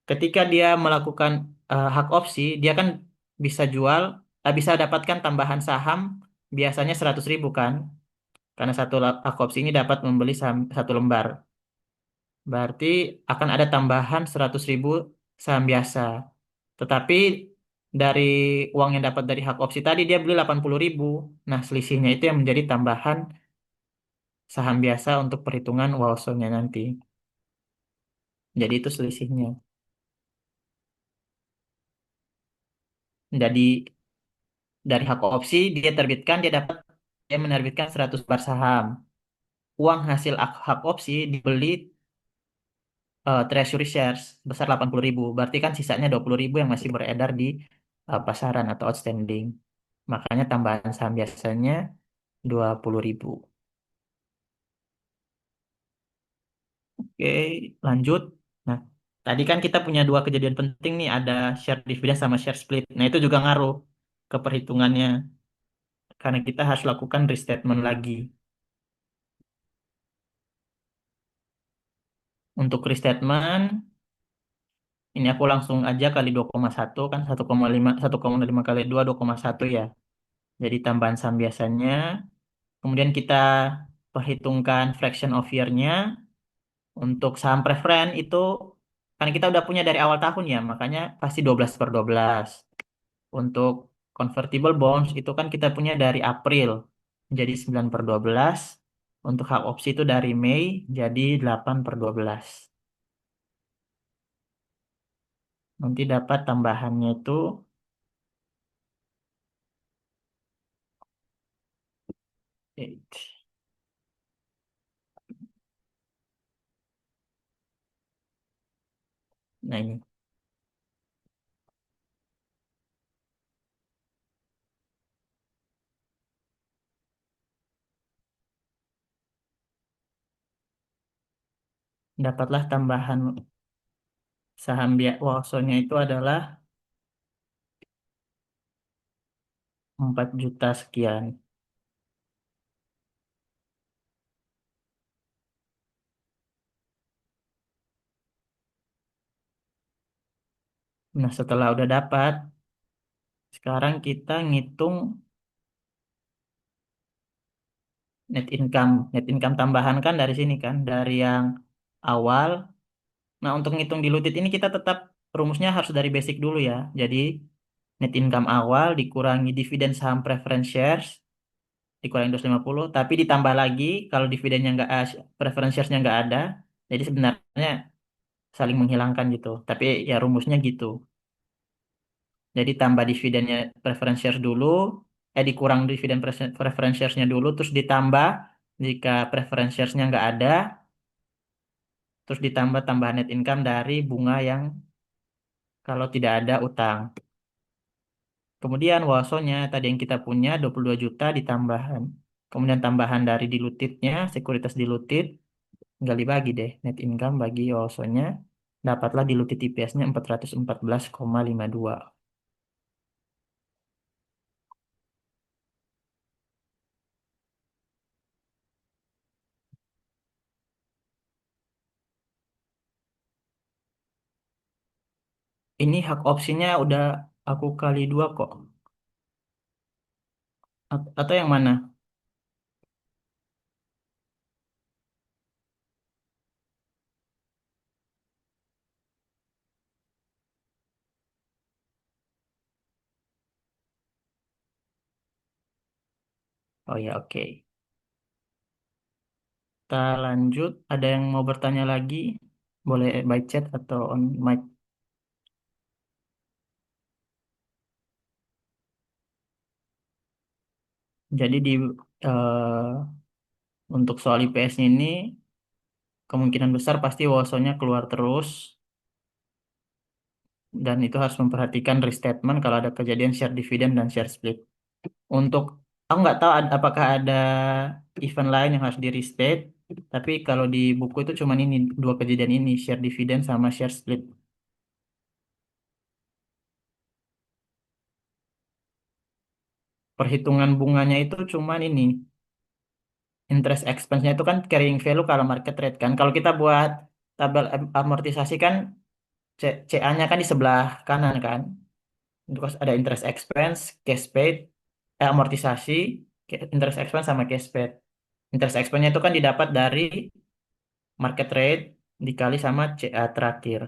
ketika dia melakukan hak opsi, dia kan bisa bisa dapatkan tambahan saham biasanya 100.000 kan? Karena hak opsi ini dapat membeli saham satu lembar. Berarti akan ada tambahan 100.000 saham biasa. Tetapi dari uang yang dapat dari hak opsi tadi dia beli 80.000. Nah, selisihnya itu yang menjadi tambahan saham biasa untuk perhitungan Walsonnya nanti. Jadi itu selisihnya. Jadi dari hak opsi dia menerbitkan 100 bar saham. Uang hasil hak opsi dibeli treasury shares besar 80.000. Berarti kan sisanya 20.000 yang masih beredar di pasaran atau outstanding. Makanya tambahan saham biasanya 20.000. Oke, lanjut. Nah, tadi kan kita punya dua kejadian penting nih, ada share dividend sama share split. Nah, itu juga ngaruh ke perhitungannya, karena kita harus lakukan restatement lagi. Untuk restatement, ini aku langsung aja kali 2,1 kan, 1,5 kali 2, 2,1 ya. Jadi tambahan saham biasanya. Kemudian kita perhitungkan fraction of year-nya. Untuk saham preferen itu, kan kita udah punya dari awal tahun ya, makanya pasti 12/12. Untuk Convertible bonds itu kan kita punya dari April jadi 9/12. Untuk hak opsi itu dari Mei jadi 8/12. Nanti dapat tambahannya itu 8. Nah ini dapatlah tambahan saham biak Walsonya itu adalah 4 juta sekian. Nah setelah udah dapat, sekarang kita ngitung net income. Net income tambahan kan dari sini kan, dari yang awal. Nah untuk ngitung diluted ini kita tetap rumusnya harus dari basic dulu ya. Jadi net income awal dikurangi dividen saham preference shares dikurangi 250, tapi ditambah lagi kalau dividennya nggak preference sharesnya nggak ada. Jadi sebenarnya saling menghilangkan gitu. Tapi ya rumusnya gitu. Jadi tambah dividennya preference shares dulu, dikurang dividen preference shares-nya dulu, terus ditambah jika preference shares-nya nggak ada, terus ditambah tambahan net income dari bunga yang kalau tidak ada utang. Kemudian wasonya tadi yang kita punya 22 juta ditambahan. Kemudian tambahan dari dilutitnya, sekuritas dilutit, tinggal dibagi deh. Net income bagi wasonya, dapatlah dilutit IPS-nya 414,52. Ini hak opsinya udah aku kali dua kok. Atau yang mana? Oh ya, oke. Kita lanjut. Ada yang mau bertanya lagi? Boleh by chat atau on mic. Jadi untuk soal IPS-nya ini kemungkinan besar pasti wawasannya keluar terus dan itu harus memperhatikan restatement kalau ada kejadian share dividend dan share split. Untuk aku nggak tahu apakah ada event lain yang harus di restate, tapi kalau di buku itu cuma ini dua kejadian ini share dividend sama share split. Perhitungan bunganya itu cuman ini interest expense-nya itu kan carrying value kalau market rate kan. Kalau kita buat tabel amortisasi kan CA-nya kan di sebelah kanan kan. Terus ada interest expense, cash paid, amortisasi, interest expense sama cash paid. Interest expense-nya itu kan didapat dari market rate dikali sama CA terakhir,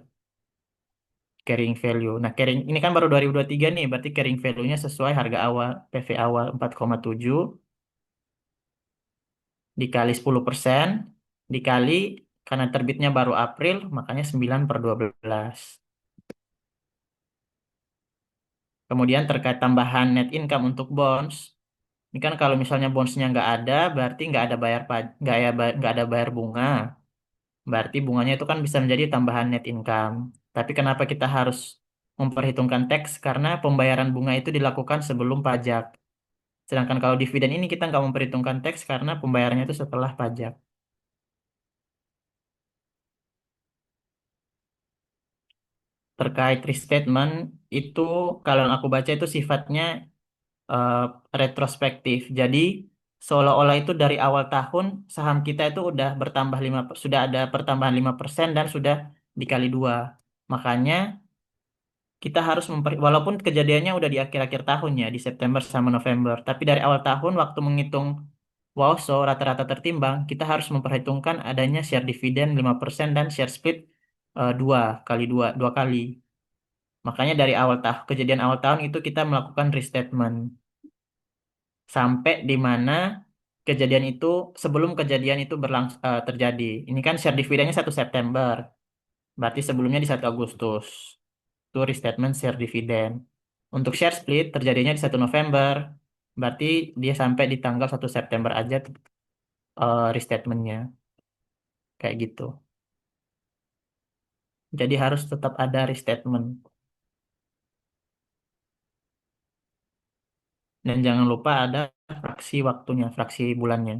carrying value. Nah, carrying ini kan baru 2023 nih, berarti carrying value-nya sesuai harga awal, PV awal 4,7 dikali 10%, dikali karena terbitnya baru April, makanya 9/12. Kemudian terkait tambahan net income untuk bonds, ini kan kalau misalnya bondsnya nggak ada, berarti nggak ada bayar nggak ada bayar bunga. Berarti bunganya itu kan bisa menjadi tambahan net income. Tapi kenapa kita harus memperhitungkan tax? Karena pembayaran bunga itu dilakukan sebelum pajak. Sedangkan kalau dividen ini kita nggak memperhitungkan tax karena pembayarannya itu setelah pajak. Terkait restatement itu kalau yang aku baca itu sifatnya eh, retrospektif. Jadi seolah-olah itu dari awal tahun saham kita itu udah bertambah sudah ada pertambahan 5% dan sudah dikali dua. Makanya kita harus walaupun kejadiannya udah di akhir-akhir tahun ya di September sama November, tapi dari awal tahun waktu menghitung WAOSO rata-rata tertimbang, kita harus memperhitungkan adanya share dividen 5% dan share split 2 kali 2 kali. Makanya dari kejadian awal tahun itu kita melakukan restatement sampai di mana kejadian itu sebelum kejadian itu terjadi. Ini kan share dividennya 1 September, berarti sebelumnya di 1 Agustus. Itu restatement share dividen. Untuk share split terjadinya di 1 November, berarti dia sampai di tanggal 1 September aja restatementnya kayak gitu. Jadi harus tetap ada restatement. Dan jangan lupa ada fraksi waktunya, fraksi bulannya.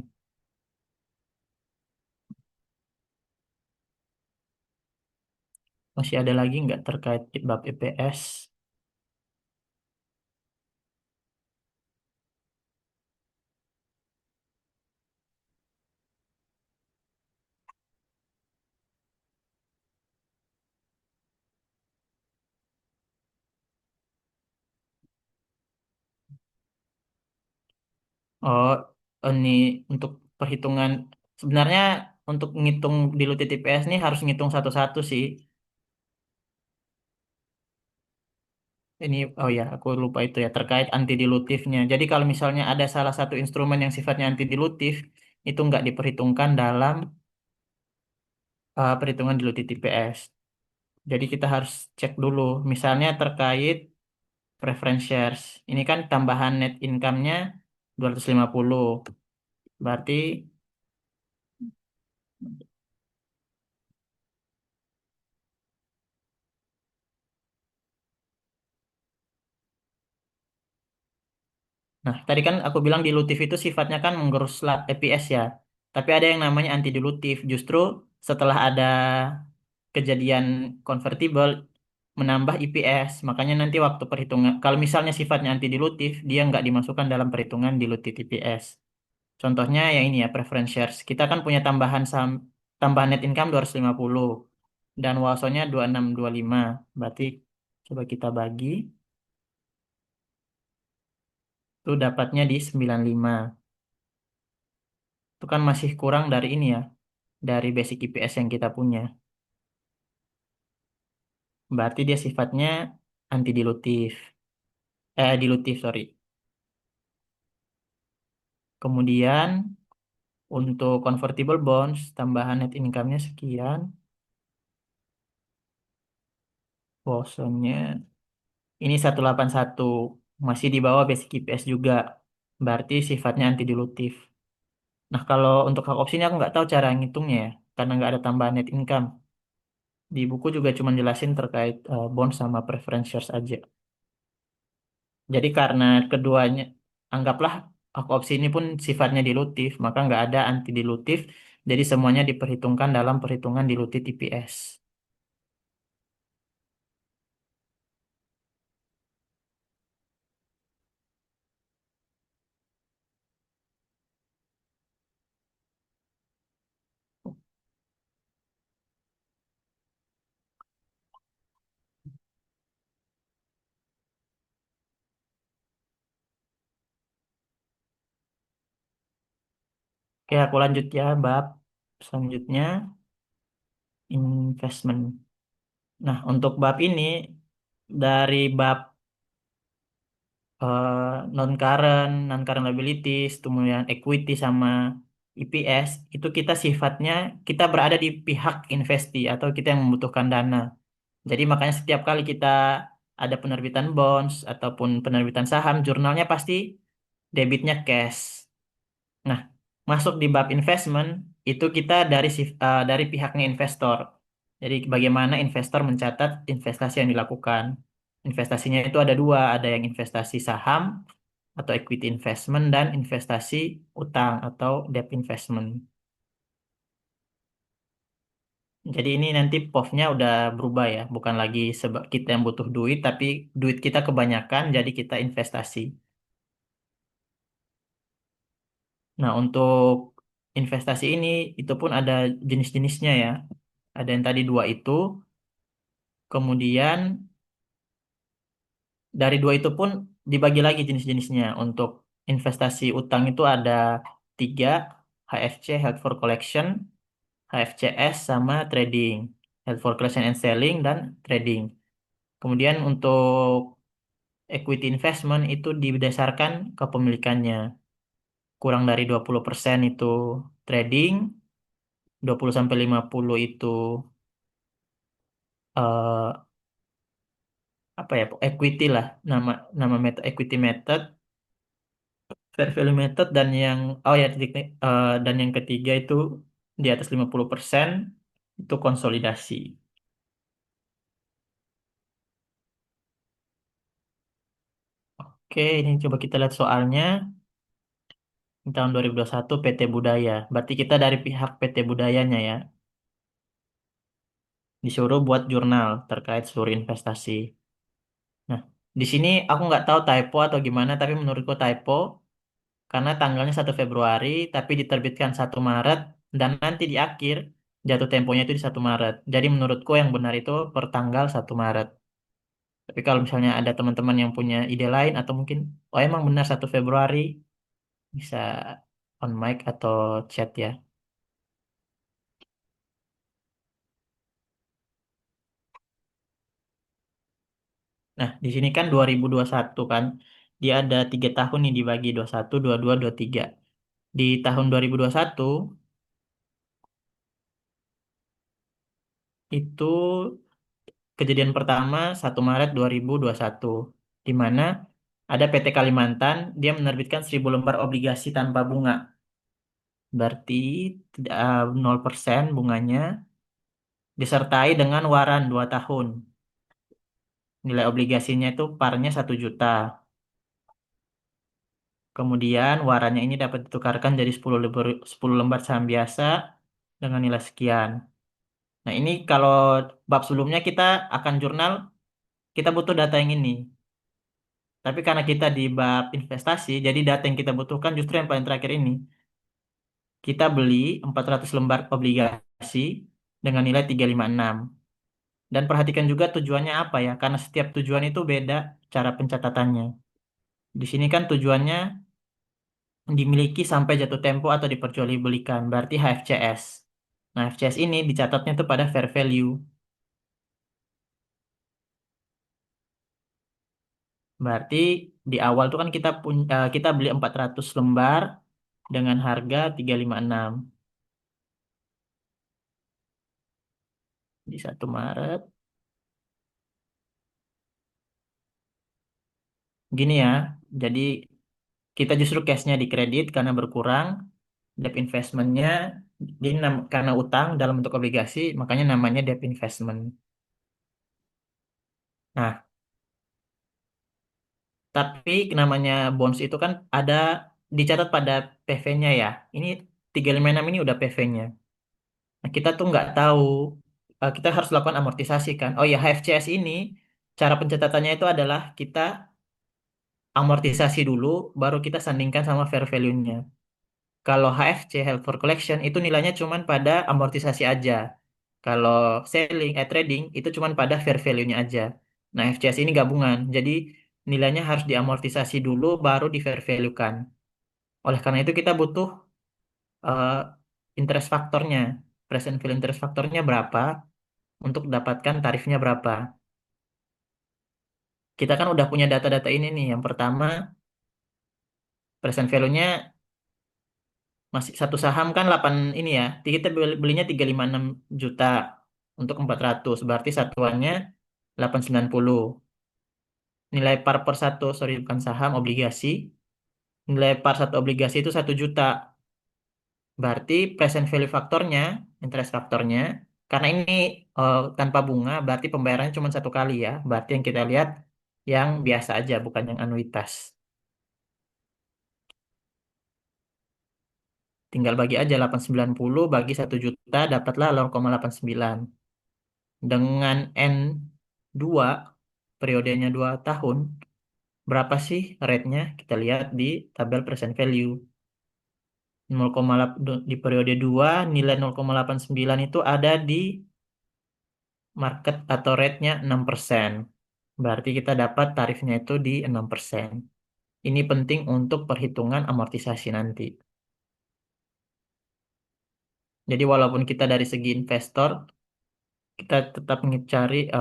Masih ada lagi nggak terkait bab EPS? Oh, ini untuk perhitungan. Sebenarnya untuk ngitung diluted EPS ini harus ngitung satu-satu sih. Ini, oh ya, aku lupa itu ya, terkait anti dilutifnya. Jadi kalau misalnya ada salah satu instrumen yang sifatnya anti dilutif, itu nggak diperhitungkan dalam perhitungan diluted EPS. Jadi kita harus cek dulu, misalnya terkait preference shares. Ini kan tambahan net income-nya 250. Berarti, nah tadi kan aku bilang dilutif itu sifatnya kan menggerus EPS ya. Tapi ada yang namanya anti dilutif. Justru setelah ada kejadian convertible menambah EPS. Makanya nanti waktu perhitungan, kalau misalnya sifatnya anti dilutif, dia nggak dimasukkan dalam perhitungan diluted EPS. Contohnya yang ini ya, preference shares. Kita kan punya tambahan net income 250 dan wasonya 2625. Berarti coba kita bagi, itu dapatnya di 95. Itu kan masih kurang dari ini ya, dari basic IPS yang kita punya. Berarti dia sifatnya anti dilutif. Dilutif, sorry. Kemudian untuk convertible bonds, tambahan net income-nya sekian. Bosonnya ini 181, masih di bawah basic IPS juga. Berarti sifatnya anti dilutif. Nah, kalau untuk hak opsi ini aku nggak tahu cara ngitungnya ya, karena nggak ada tambahan net income. Di buku juga cuma jelasin terkait bond sama preference shares aja. Jadi karena keduanya, anggaplah hak opsi ini pun sifatnya dilutif, maka nggak ada anti dilutif. Jadi semuanya diperhitungkan dalam perhitungan diluted EPS. Oke, aku lanjut ya, bab selanjutnya investment. Nah, untuk bab ini dari bab non-current liabilities, kemudian equity sama EPS, itu kita sifatnya kita berada di pihak investi atau kita yang membutuhkan dana. Jadi makanya setiap kali kita ada penerbitan bonds ataupun penerbitan saham, jurnalnya pasti debitnya cash. Nah, masuk di bab investment itu kita dari pihaknya investor. Jadi bagaimana investor mencatat investasi yang dilakukan. Investasinya itu ada dua, ada yang investasi saham atau equity investment dan investasi utang atau debt investment. Jadi ini nanti POV-nya udah berubah ya, bukan lagi sebab kita yang butuh duit, tapi duit kita kebanyakan, jadi kita investasi. Nah, untuk investasi ini, itu pun ada jenis-jenisnya ya. Ada yang tadi dua itu, kemudian dari dua itu pun dibagi lagi jenis-jenisnya. Untuk investasi utang itu ada tiga, HFC, Held for Collection, HFCS, sama trading. Held for Collection and Selling, dan trading. Kemudian untuk equity investment itu didasarkan kepemilikannya. Kurang dari 20% itu trading, 20 sampai 50 itu eh, apa ya, equity lah, nama nama method equity method, fair value method, dan yang oh ya dan yang ketiga itu di atas 50% itu konsolidasi. Oke, ini coba kita lihat soalnya. Tahun 2021 PT Budaya. Berarti kita dari pihak PT Budayanya ya. Disuruh buat jurnal terkait seluruh investasi. Nah, di sini aku nggak tahu typo atau gimana, tapi menurutku typo karena tanggalnya 1 Februari, tapi diterbitkan 1 Maret, dan nanti di akhir jatuh temponya itu di 1 Maret. Jadi menurutku yang benar itu per tanggal 1 Maret. Tapi kalau misalnya ada teman-teman yang punya ide lain atau mungkin, oh emang benar 1 Februari, bisa on mic atau chat ya. Nah, di sini kan 2021 kan, dia ada 3 tahun nih dibagi 21, 22, 23. Di tahun 2021 itu kejadian pertama 1 Maret 2021, di mana ada PT Kalimantan, dia menerbitkan 1.000 lembar obligasi tanpa bunga. Berarti tidak 0% bunganya, disertai dengan waran 2 tahun. Nilai obligasinya itu parnya 1 juta. Kemudian warannya ini dapat ditukarkan jadi 10 lembar saham biasa dengan nilai sekian. Nah, ini kalau bab sebelumnya kita akan jurnal, kita butuh data yang ini. Tapi karena kita di bab investasi, jadi data yang kita butuhkan justru yang paling terakhir ini. Kita beli 400 lembar obligasi dengan nilai 356. Dan perhatikan juga tujuannya apa ya, karena setiap tujuan itu beda cara pencatatannya. Di sini kan tujuannya dimiliki sampai jatuh tempo atau diperjualbelikan, berarti HFCS. Nah, HFCS ini dicatatnya itu pada fair value. Berarti di awal tuh kan kita beli 400 lembar dengan harga 356 di 1 Maret. Gini ya, jadi kita justru cashnya di kredit karena berkurang, debt investmentnya karena utang dalam bentuk obligasi, makanya namanya debt investment. Nah, tapi namanya bonds itu kan ada dicatat pada PV-nya ya. Ini 356 ini udah PV-nya. Nah, kita tuh nggak tahu, kita harus lakukan amortisasi kan. Oh ya, HFCS ini cara pencatatannya itu adalah kita amortisasi dulu, baru kita sandingkan sama fair value-nya. Kalau HFC, Held for Collection, itu nilainya cuman pada amortisasi aja. Kalau trading, itu cuman pada fair value-nya aja. Nah, FCS ini gabungan. Jadi, nilainya harus diamortisasi dulu, baru di fair value-kan. Oleh karena itu, kita butuh eh, interest faktornya. Present value interest faktornya berapa, untuk dapatkan tarifnya berapa. Kita kan udah punya data-data ini nih. Yang pertama, present value-nya masih satu saham kan 8 ini ya. Kita belinya 356 juta untuk 400. Berarti satuannya 890. Nilai par per satu, sorry bukan saham, obligasi. Nilai par satu obligasi itu 1 juta. Berarti present value faktornya, interest faktornya, karena ini tanpa bunga, berarti pembayarannya cuma 1 kali ya. Berarti yang kita lihat yang biasa aja, bukan yang anuitas. Tinggal bagi aja 890 bagi 1 juta, dapatlah 0,89. Dengan N2, periodenya 2 tahun, berapa sih rate-nya? Kita lihat di tabel present value. 0,8 di periode 2 nilai 0,89 itu ada di market atau rate-nya 6%. Berarti kita dapat tarifnya itu di 6%. Ini penting untuk perhitungan amortisasi nanti. Jadi walaupun kita dari segi investor, kita tetap mencari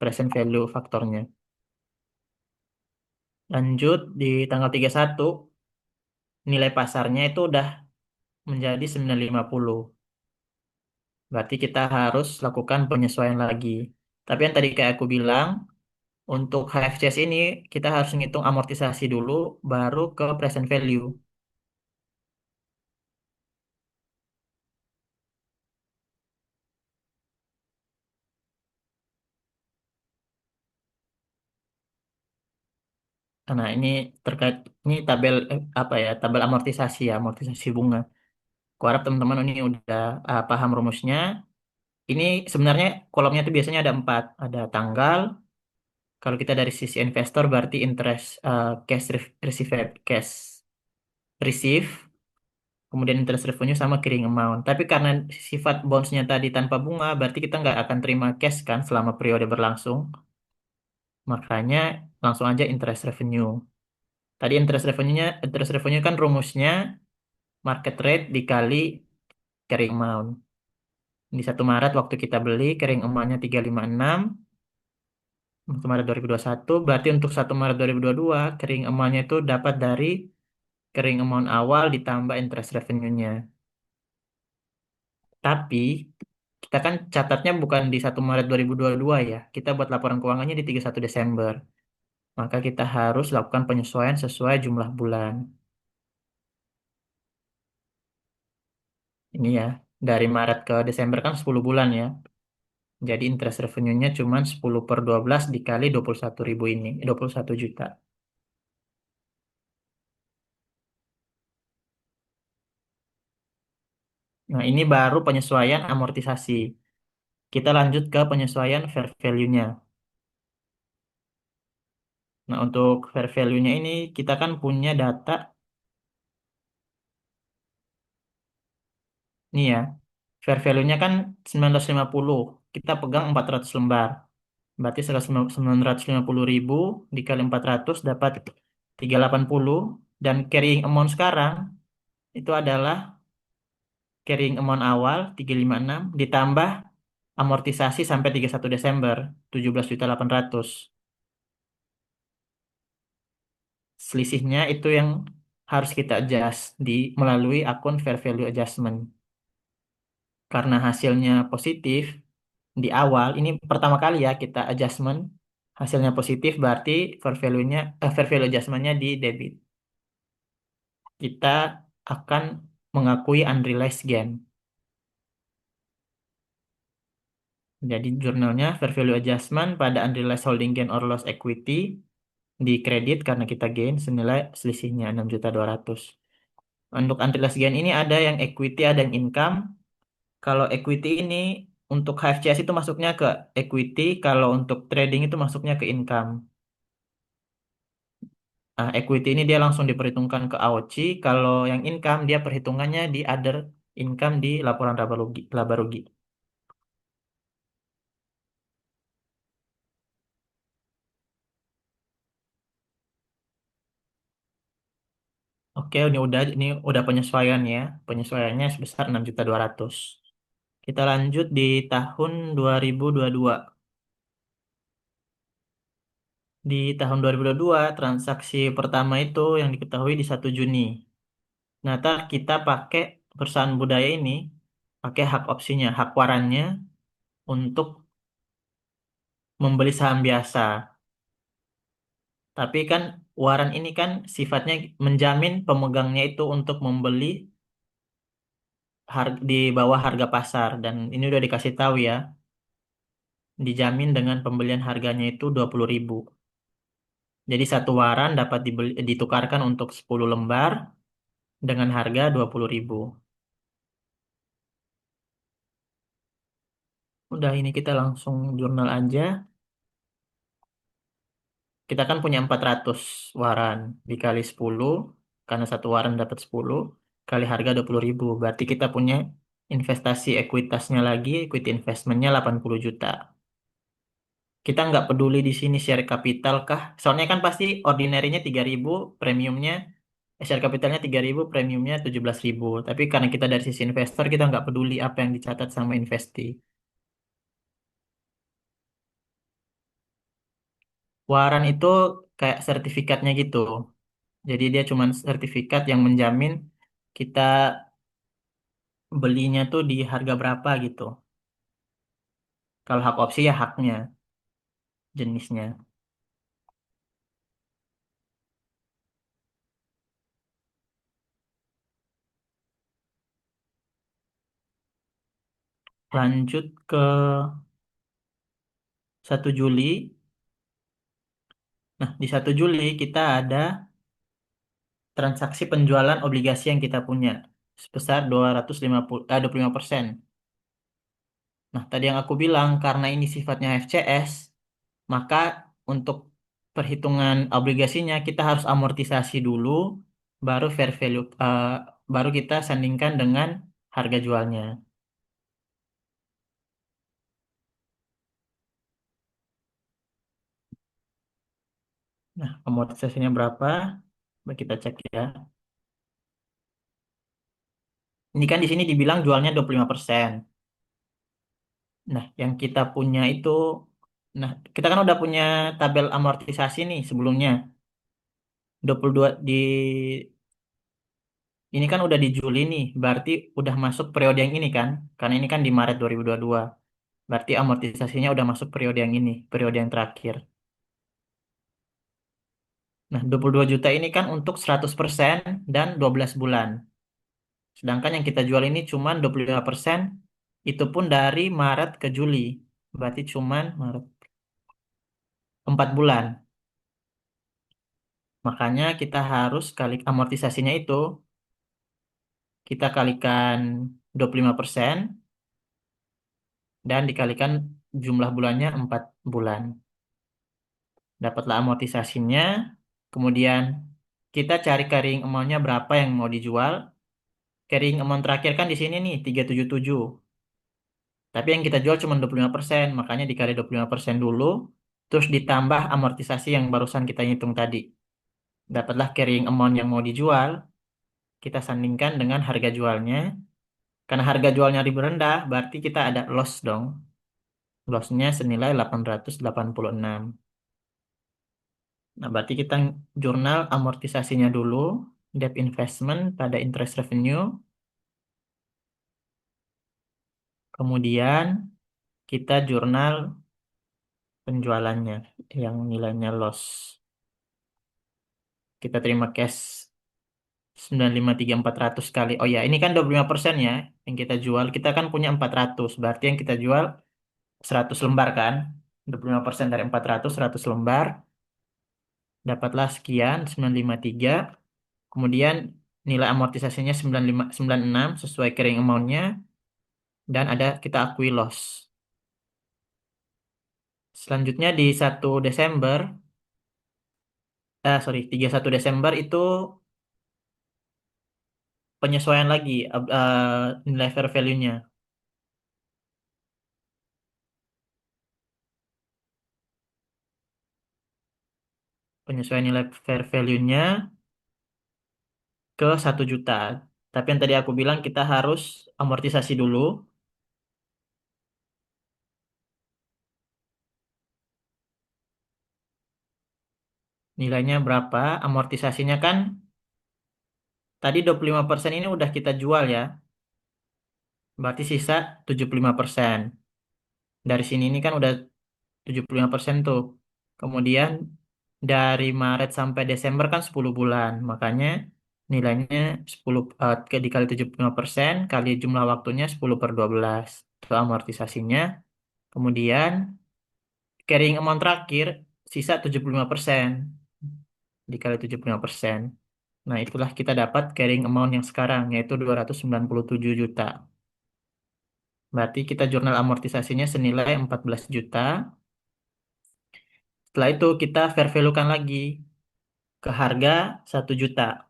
present value faktornya. Lanjut di tanggal 31 nilai pasarnya itu udah menjadi 950. Berarti kita harus lakukan penyesuaian lagi. Tapi yang tadi kayak aku bilang, untuk HFCS ini kita harus ngitung amortisasi dulu, baru ke present value. Nah, ini terkait ini tabel apa ya? Tabel amortisasi ya, amortisasi bunga. Aku harap teman-teman ini udah paham rumusnya. Ini sebenarnya kolomnya itu biasanya ada empat. Ada tanggal. Kalau kita dari sisi investor berarti interest cash receive, kemudian interest revenue sama carrying amount. Tapi karena sifat bondsnya tadi tanpa bunga, berarti kita nggak akan terima cash kan selama periode berlangsung. Makanya langsung aja interest revenue. Tadi interest revenue kan rumusnya market rate dikali carrying amount. Di 1 Maret waktu kita beli carrying amount-nya 356, 1 Maret 2021, berarti untuk 1 Maret 2022 carrying amount-nya itu dapat dari carrying amount awal ditambah interest revenue-nya. Tapi kita kan catatnya bukan di 1 Maret 2022 ya. Kita buat laporan keuangannya di 31 Desember. Maka kita harus lakukan penyesuaian sesuai jumlah bulan. Ini ya, dari Maret ke Desember kan 10 bulan ya. Jadi interest revenue-nya cuma 10/12 dikali 21 ribu ini, 21 juta. Nah, ini baru penyesuaian amortisasi. Kita lanjut ke penyesuaian fair value-nya. Nah, untuk fair value-nya ini kita kan punya data nih ya. Fair value-nya kan 950. Kita pegang 400 lembar. Berarti 950 ribu dikali 400 dapat 380. Dan carrying amount sekarang itu adalah carrying amount awal 356 ditambah amortisasi sampai 31 Desember 17.800. Selisihnya itu yang harus kita adjust melalui akun fair value adjustment. Karena hasilnya positif di awal, ini pertama kali ya kita adjustment, hasilnya positif berarti fair value adjustmentnya di debit. Kita akan mengakui unrealized gain. Jadi jurnalnya fair value adjustment pada unrealized holding gain or loss equity di kredit karena kita gain senilai selisihnya 6.200.000. Untuk unrealized gain ini ada yang equity, ada yang income. Kalau equity ini untuk HFCS itu masuknya ke equity, kalau untuk trading itu masuknya ke income. Nah, equity ini dia langsung diperhitungkan ke AOCI, kalau yang income dia perhitungannya di other income di laporan laba rugi. Oke, ini udah penyesuaian ya. Penyesuaiannya sebesar 6.200.000. Kita lanjut di tahun 2022. Di tahun 2022, transaksi pertama itu yang diketahui di 1 Juni. Nah, kita pakai perusahaan budaya ini, pakai hak opsinya, hak warannya untuk membeli saham biasa. Tapi kan waran ini kan sifatnya menjamin pemegangnya itu untuk membeli di bawah harga pasar. Dan ini udah dikasih tahu ya, dijamin dengan pembelian harganya itu 20 ribu. Jadi satu waran dapat ditukarkan untuk 10 lembar dengan harga 20 ribu. Udah ini kita langsung jurnal aja. Kita kan punya 400 waran dikali 10 karena satu waran dapat 10 kali harga 20 ribu. Berarti kita punya investasi ekuitasnya lagi, equity investmentnya 80 juta. Kita nggak peduli di sini share capital kah? Soalnya kan pasti ordinary-nya 3 ribu, premiumnya share capitalnya 3 ribu, premiumnya 17 ribu. Tapi karena kita dari sisi investor, kita nggak peduli apa yang dicatat sama investee. Waran itu kayak sertifikatnya gitu. Jadi dia cuman sertifikat yang menjamin kita belinya tuh di harga berapa gitu. Kalau hak opsi ya haknya, jenisnya. Lanjut ke 1 Juli. Nah, di 1 Juli kita ada transaksi penjualan obligasi yang kita punya sebesar 25%. Nah, tadi yang aku bilang karena ini sifatnya FCS, maka untuk perhitungan obligasinya kita harus amortisasi dulu, baru fair value, baru kita sandingkan dengan harga jualnya. Nah, amortisasinya berapa? Coba kita cek ya. Ini kan di sini dibilang jualnya 25%. Nah, yang kita punya itu, nah, kita kan udah punya tabel amortisasi nih sebelumnya. 22 di ini kan udah di Juli nih, berarti udah masuk periode yang ini kan? Karena ini kan di Maret 2022. Berarti amortisasinya udah masuk periode yang ini, periode yang terakhir. Nah, 22 juta ini kan untuk 100% dan 12 bulan. Sedangkan yang kita jual ini cuma 25%, itu pun dari Maret ke Juli. Berarti cuman Maret 4 bulan. Makanya kita harus kali amortisasinya itu kita kalikan 25% dan dikalikan jumlah bulannya 4 bulan. Dapatlah amortisasinya. Kemudian kita cari carrying amount-nya berapa yang mau dijual. Carrying amount terakhir kan di sini nih 377. Tapi yang kita jual cuma 25%, makanya dikali 25% dulu, terus ditambah amortisasi yang barusan kita hitung tadi. Dapatlah carrying amount yang mau dijual, kita sandingkan dengan harga jualnya. Karena harga jualnya lebih rendah, berarti kita ada loss dong. Loss-nya senilai 886. Nah, berarti kita jurnal amortisasinya dulu, debt investment pada interest revenue, kemudian kita jurnal penjualannya yang nilainya loss. Kita terima cash 953.400 kali. Oh ya, ini kan 25% ya yang kita jual. Kita kan punya 400, berarti yang kita jual 100 lembar kan. 25% dari 400, 100 lembar. Dapatlah sekian, 953. Kemudian nilai amortisasinya 9596 sesuai carrying amount-nya. Dan ada kita akui loss. Selanjutnya di 1 Desember, 31 Desember itu penyesuaian lagi nilai fair value-nya. Penyesuaian nilai fair value-nya ke 1 juta. Tapi yang tadi aku bilang kita harus amortisasi dulu. Nilainya berapa? Amortisasinya kan tadi 25% ini udah kita jual ya. Berarti sisa 75%. Dari sini ini kan udah 75% tuh. Kemudian dari Maret sampai Desember kan 10 bulan. Makanya nilainya 10 dikali 75% kali jumlah waktunya 10/12. Itu amortisasinya. Kemudian carrying amount terakhir sisa 75% dikali 75%. Nah, itulah kita dapat carrying amount yang sekarang yaitu 297 juta. Berarti kita jurnal amortisasinya senilai 14 juta. Setelah itu kita fair value-kan lagi ke harga 1 juta.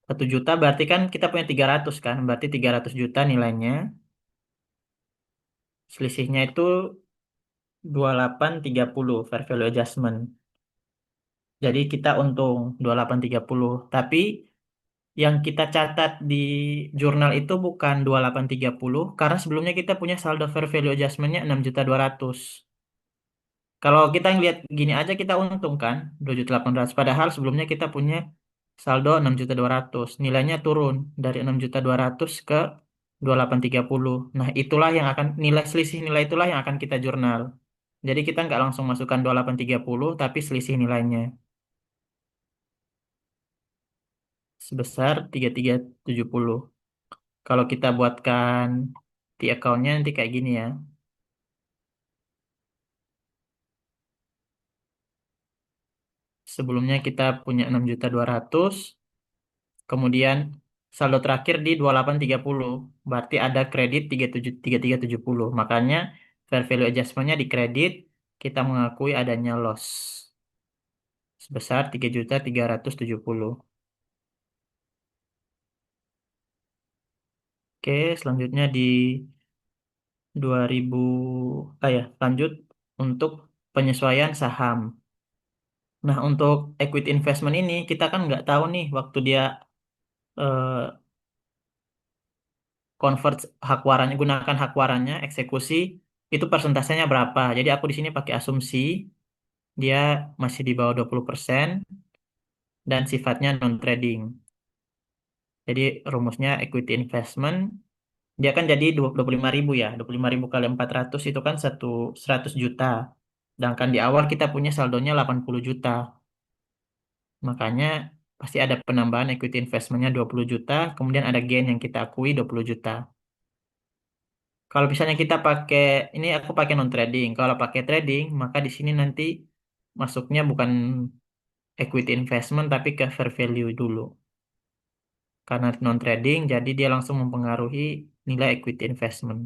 1 juta berarti kan kita punya 300 kan. Berarti 300 juta nilainya. Selisihnya itu 2830 fair value adjustment. Jadi kita untung 2830. Tapi Yang kita catat di jurnal itu bukan 2830 karena sebelumnya kita punya saldo fair value adjustment-nya 6.200.000. Kalau kita ngelihat gini aja kita untung kan 2.800.000. Padahal sebelumnya kita punya saldo 6.200.000. Nilainya turun dari 6.200.000 ke 2830. Nah, itulah yang akan selisih nilai itulah yang akan kita jurnal. Jadi kita nggak langsung masukkan 2830 tapi selisih nilainya sebesar 3370. Kalau kita buatkan di account-nya nanti kayak gini ya. Sebelumnya kita punya 6.200.000, kemudian saldo terakhir di 2830. Berarti ada kredit 3370. Makanya fair value adjustment-nya di kredit, kita mengakui adanya loss sebesar 3.370. Oke, selanjutnya di 2000 lanjut untuk penyesuaian saham. Nah, untuk equity investment ini kita kan nggak tahu nih waktu dia eh, convert hak warannya, gunakan hak warannya, eksekusi, itu persentasenya berapa. Jadi aku di sini pakai asumsi dia masih di bawah 20% dan sifatnya non-trading. Jadi rumusnya equity investment, dia kan jadi 25.000 ya. 25.000 kali 400 itu kan 100 juta. Sedangkan di awal kita punya saldonya 80 juta. Makanya pasti ada penambahan equity investmentnya 20 juta, kemudian ada gain yang kita akui 20 juta. Kalau misalnya kita pakai, ini aku pakai non trading. Kalau pakai trading, maka di sini nanti masuknya bukan equity investment tapi ke fair value dulu. Karena non trading, jadi dia langsung mempengaruhi nilai equity investment.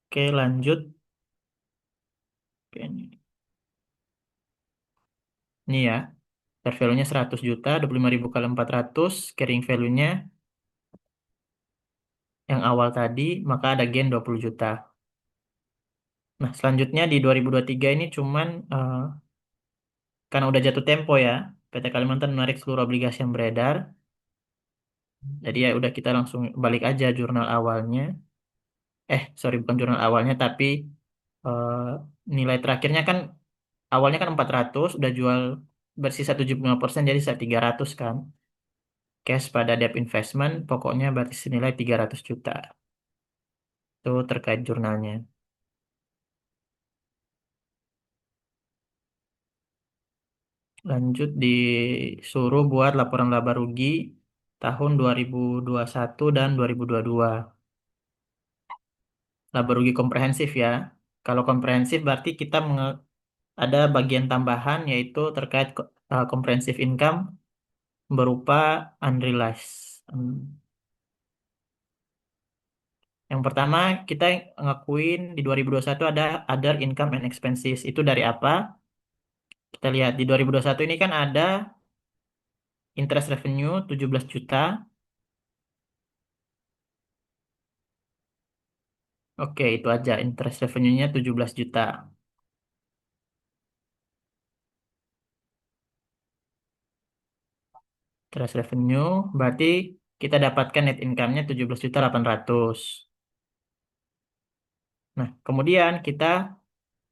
Oke, lanjut. Oke, ini ya, fair value-nya 100 juta, 25.000 kali 400, carrying value-nya yang awal tadi, maka ada gain 20 juta. Nah, selanjutnya di 2023 ini cuman karena udah jatuh tempo ya, PT Kalimantan menarik seluruh obligasi yang beredar. Jadi ya udah kita langsung balik aja jurnal awalnya. Sorry bukan jurnal awalnya tapi eh, nilai terakhirnya kan awalnya kan 400 udah jual bersisa 75% jadi sisa 300 kan. Cash pada debt investment pokoknya berarti senilai 300 juta. Itu terkait jurnalnya. Lanjut disuruh buat laporan laba rugi tahun 2021 dan 2022. Laba rugi komprehensif ya. Kalau komprehensif berarti kita ada bagian tambahan yaitu terkait comprehensive income berupa unrealized. Yang pertama kita ngakuin di 2021 ada other income and expenses. Itu dari apa? Kita lihat di 2021 ini kan ada interest revenue 17 juta. Oke, itu aja interest revenue-nya 17 juta. Interest revenue berarti kita dapatkan net income-nya 17.800.000. Nah, kemudian kita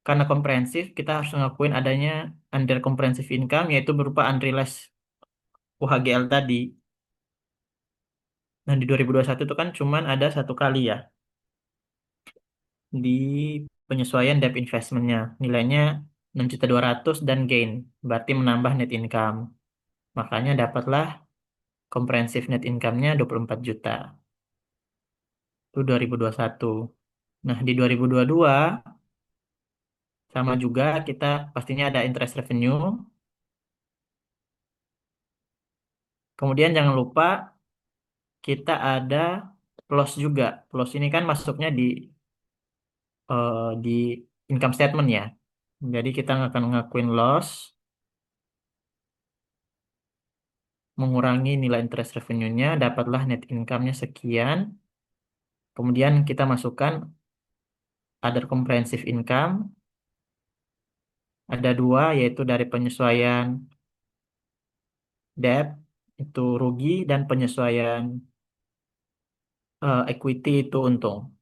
karena komprehensif, kita harus ngakuin adanya under comprehensive income, yaitu berupa unrealized UHGL tadi. Nah, di 2021 itu kan cuman ada satu kali ya, di penyesuaian debt investment-nya. Nilainya 6.200.000 dan gain, berarti menambah net income. Makanya dapatlah comprehensive net income-nya 24 juta. Itu 2021. Nah, di 2022, sama juga kita pastinya ada interest revenue. Kemudian jangan lupa kita ada loss juga. Loss ini kan masuknya di income statement ya. Jadi kita akan ngakuin loss, mengurangi nilai interest revenue-nya, dapatlah net income-nya sekian. Kemudian kita masukkan other comprehensive income, Ada dua, yaitu dari penyesuaian debt, itu rugi, dan penyesuaian equity itu untung.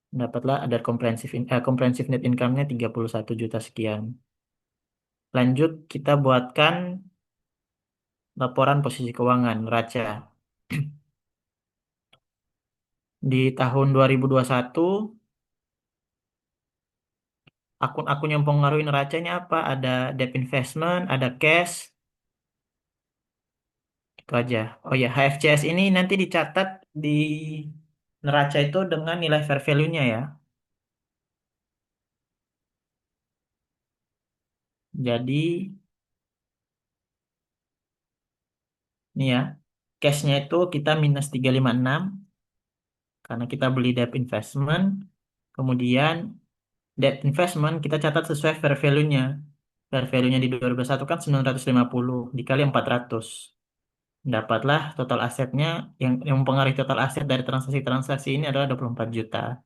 Dapatlah ada comprehensive net income-nya 31 juta sekian. Lanjut, kita buatkan laporan posisi keuangan neraca. Di tahun 2021, akun-akun yang mempengaruhi neraca ini apa? Ada debt investment, ada cash, itu aja. Oh ya, HFCS ini nanti dicatat di neraca itu dengan nilai fair value-nya ya. Jadi, ini ya, cash-nya itu kita minus 356 karena kita beli debt investment. Kemudian debt investment kita catat sesuai fair value-nya. Fair value-nya di 2021 kan 950 dikali 400. Dapatlah total asetnya yang mempengaruhi total aset dari transaksi-transaksi ini adalah 24 juta.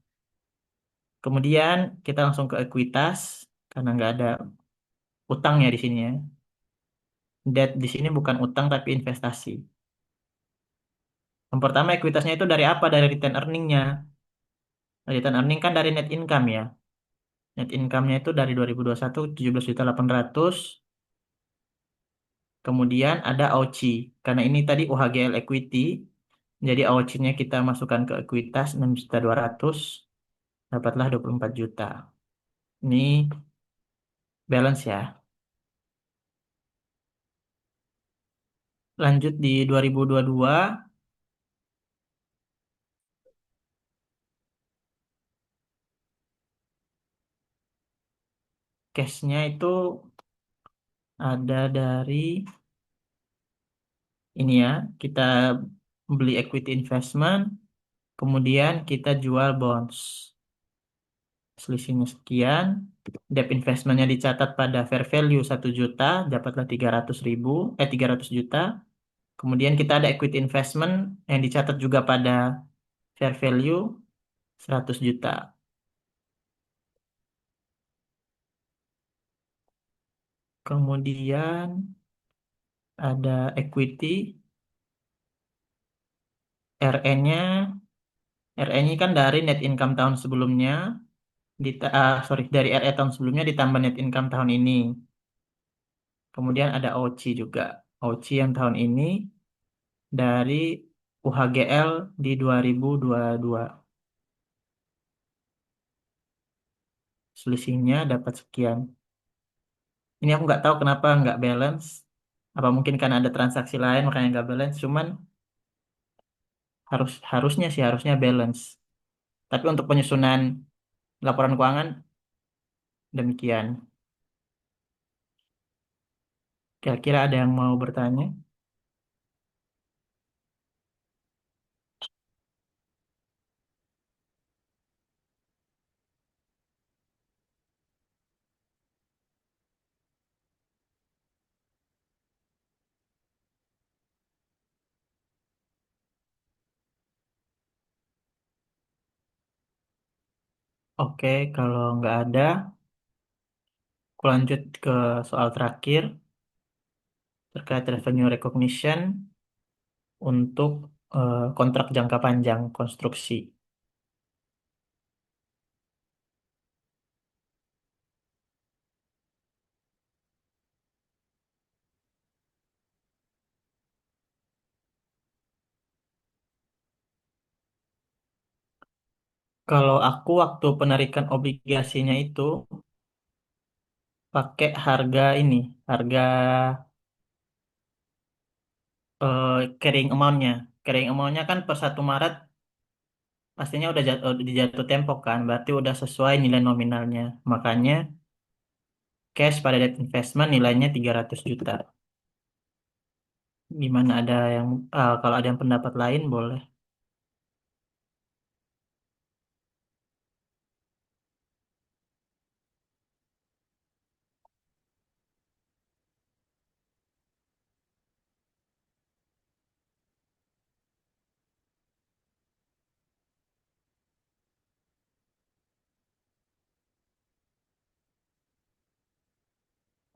Kemudian kita langsung ke ekuitas karena nggak ada utangnya di sini ya. Debt di sini bukan utang tapi investasi. Yang pertama ekuitasnya itu dari apa? Dari return earning-nya. Return earning kan dari net income ya. Net income-nya itu dari 2021 17.800.000. Kemudian ada AOCI. Karena ini tadi UHGL equity. Jadi AOCI-nya kita masukkan ke ekuitas 6.200.000. Dapatlah 24 juta. Ini balance ya. Lanjut di 2022, cash-nya itu ada dari ini ya, kita beli equity investment, kemudian kita jual bonds. Selisihnya sekian, debt investmentnya dicatat pada fair value 1 juta, dapatlah 300.000, 300 juta. Kemudian kita ada equity investment yang dicatat juga pada fair value 100 juta. Kemudian ada equity, RE-nya, RE-nya kan dari net income tahun sebelumnya, sorry, dari RE tahun sebelumnya ditambah net income tahun ini. Kemudian ada OC juga. OC yang tahun ini dari UHGL di 2022. Selisihnya dapat sekian. Ini aku nggak tahu kenapa nggak balance. Apa mungkin karena ada transaksi lain makanya nggak balance. Cuman harusnya sih harusnya balance. Tapi untuk penyusunan laporan keuangan demikian. Kira-kira ada yang mau bertanya? Oke, kalau nggak ada, aku lanjut ke soal terakhir terkait revenue recognition untuk kontrak jangka panjang konstruksi. Kalau aku waktu penarikan obligasinya itu pakai harga ini, harga carrying amount-nya. Carrying amount-nya kan per 1 Maret pastinya udah dijatuh tempo kan, berarti udah sesuai nilai nominalnya. Makanya cash pada debt investment nilainya 300 juta. Gimana ada yang kalau ada yang pendapat lain boleh.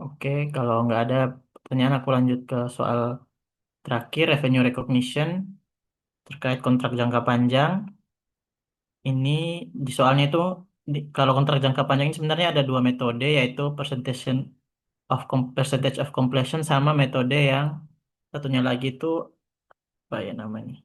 Oke, kalau nggak ada pertanyaan aku lanjut ke soal terakhir, revenue recognition terkait kontrak jangka panjang. Ini di soalnya itu kalau kontrak jangka panjang ini sebenarnya ada dua metode yaitu percentage of completion sama metode yang satunya lagi itu apa ya namanya?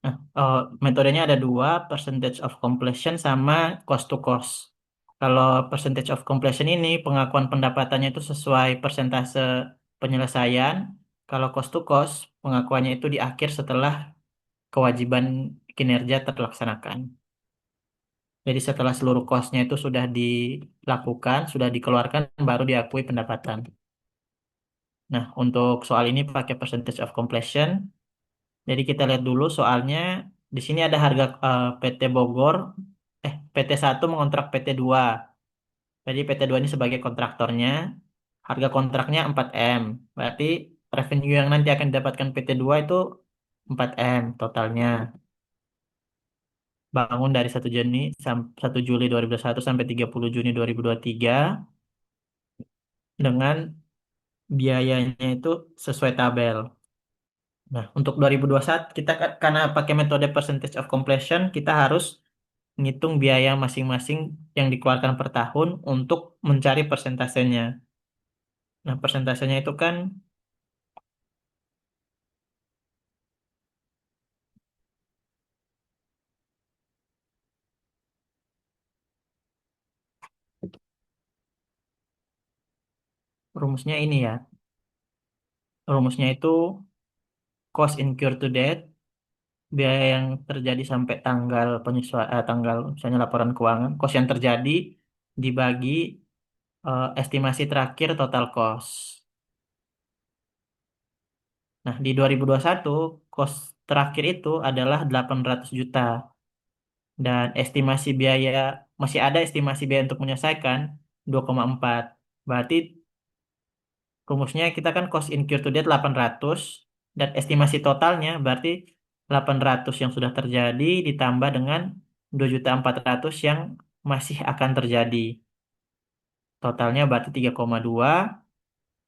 Nah, metodenya ada dua, percentage of completion sama cost to cost. Kalau percentage of completion ini pengakuan pendapatannya itu sesuai persentase penyelesaian. Kalau cost to cost pengakuannya itu di akhir setelah kewajiban kinerja terlaksanakan. Jadi setelah seluruh cost-nya itu sudah dilakukan, sudah dikeluarkan, baru diakui pendapatan. Nah, untuk soal ini pakai percentage of completion. Jadi kita lihat dulu soalnya di sini ada harga PT Bogor, PT 1 mengontrak PT 2. Jadi PT 2 ini sebagai kontraktornya, harga kontraknya 4M. Berarti revenue yang nanti akan didapatkan PT 2 itu 4M totalnya. Bangun dari 1 Juli 2021 sampai 30 Juni 2023 dengan biayanya itu sesuai tabel. Nah, untuk 2021 kita karena pakai metode percentage of completion, kita harus ngitung biaya masing-masing yang dikeluarkan per tahun untuk mencari persentasenya. Nah, persentasenya itu kan rumusnya ini ya. Rumusnya itu cost incurred to date, biaya yang terjadi sampai tanggal tanggal misalnya laporan keuangan, cost yang terjadi dibagi estimasi terakhir total cost. Nah, di 2021 cost terakhir itu adalah 800 juta dan estimasi biaya masih ada estimasi biaya untuk menyelesaikan 2,4. Berarti rumusnya kita kan cost incurred to date 800 dan estimasi totalnya berarti 800 yang sudah terjadi ditambah dengan 2.400.000 yang masih akan terjadi. Totalnya berarti 3,2,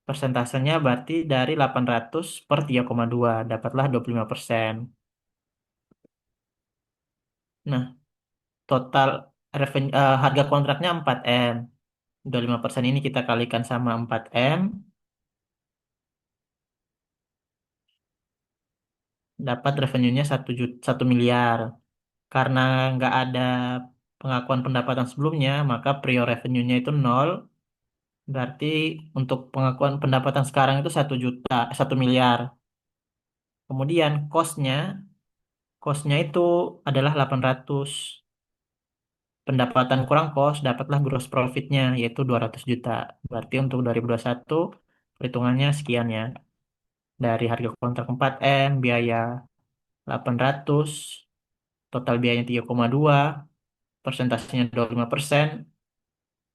persentasenya berarti dari 800 per 3,2 dapatlah 25%. Nah, total harga kontraknya 4M. 25% ini kita kalikan sama 4M, dapat revenue-nya 1 miliar. Karena nggak ada pengakuan pendapatan sebelumnya, maka prior revenue-nya itu nol. Berarti untuk pengakuan pendapatan sekarang itu 1 miliar. Kemudian cost-nya itu adalah 800. Pendapatan kurang cost, dapatlah gross profit-nya, yaitu 200 juta. Berarti untuk 2021, perhitungannya sekian ya. Dari harga kontrak 4M, biaya 800, total biayanya 3,2, persentasenya 25%,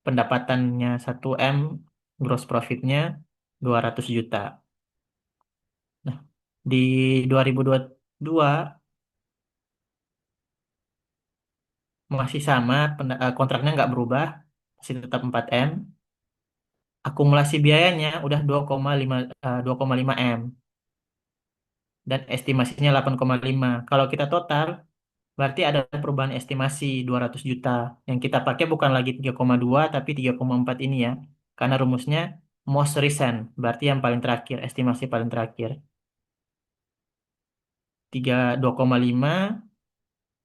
pendapatannya 1M, gross profitnya 200 juta. Nah, di 2022 masih sama, kontraknya nggak berubah, masih tetap 4M. Akumulasi biayanya udah 2,5 M dan estimasinya 8,5. Kalau kita total, berarti ada perubahan estimasi 200 juta. Yang kita pakai bukan lagi 3,2 tapi 3,4 ini ya. Karena rumusnya most recent, berarti yang paling terakhir, estimasi paling terakhir. 2,5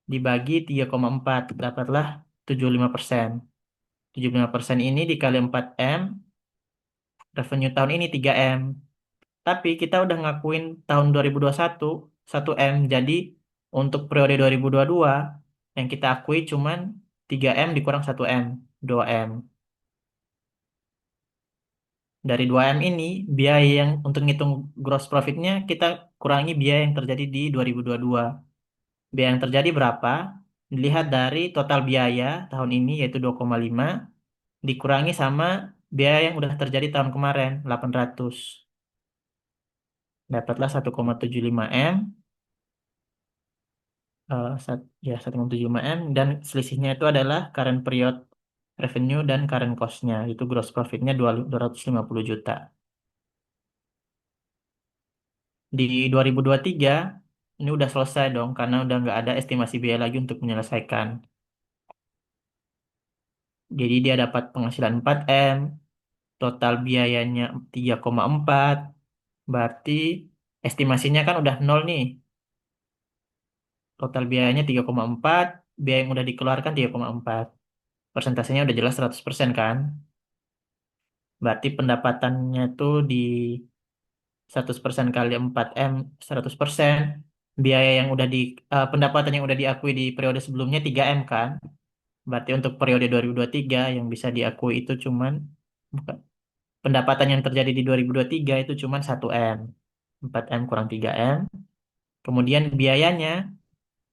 dibagi 3,4 dapatlah 75%. 75% ini dikali 4M, revenue tahun ini 3M. Tapi kita udah ngakuin tahun 2021 1M. Jadi untuk periode 2022 yang kita akui cuman 3M dikurang 1M, 2M. Dari 2M ini biaya yang untuk ngitung gross profitnya kita kurangi biaya yang terjadi di 2022. Biaya yang terjadi berapa? Dilihat dari total biaya tahun ini yaitu 2,5 dikurangi sama biaya yang udah terjadi tahun kemarin 800. Dapatlah 1,75 M, ya 1,75 M, dan selisihnya itu adalah current period revenue dan current cost-nya, itu gross profit-nya 250 juta. Di 2023 ini udah selesai dong karena udah nggak ada estimasi biaya lagi untuk menyelesaikan. Jadi dia dapat penghasilan 4M, total biayanya 3,4, berarti estimasinya kan udah nol nih. Total biayanya 3,4, biaya yang udah dikeluarkan 3,4. Persentasenya udah jelas 100% kan? Berarti pendapatannya tuh di 100% kali 4M 100%. Biaya yang udah pendapatan yang udah diakui di periode sebelumnya 3M kan? Berarti untuk periode 2023 yang bisa diakui itu cuman bukan, pendapatan yang terjadi di 2023 itu cuman 1M. 4M kurang 3M. Kemudian biayanya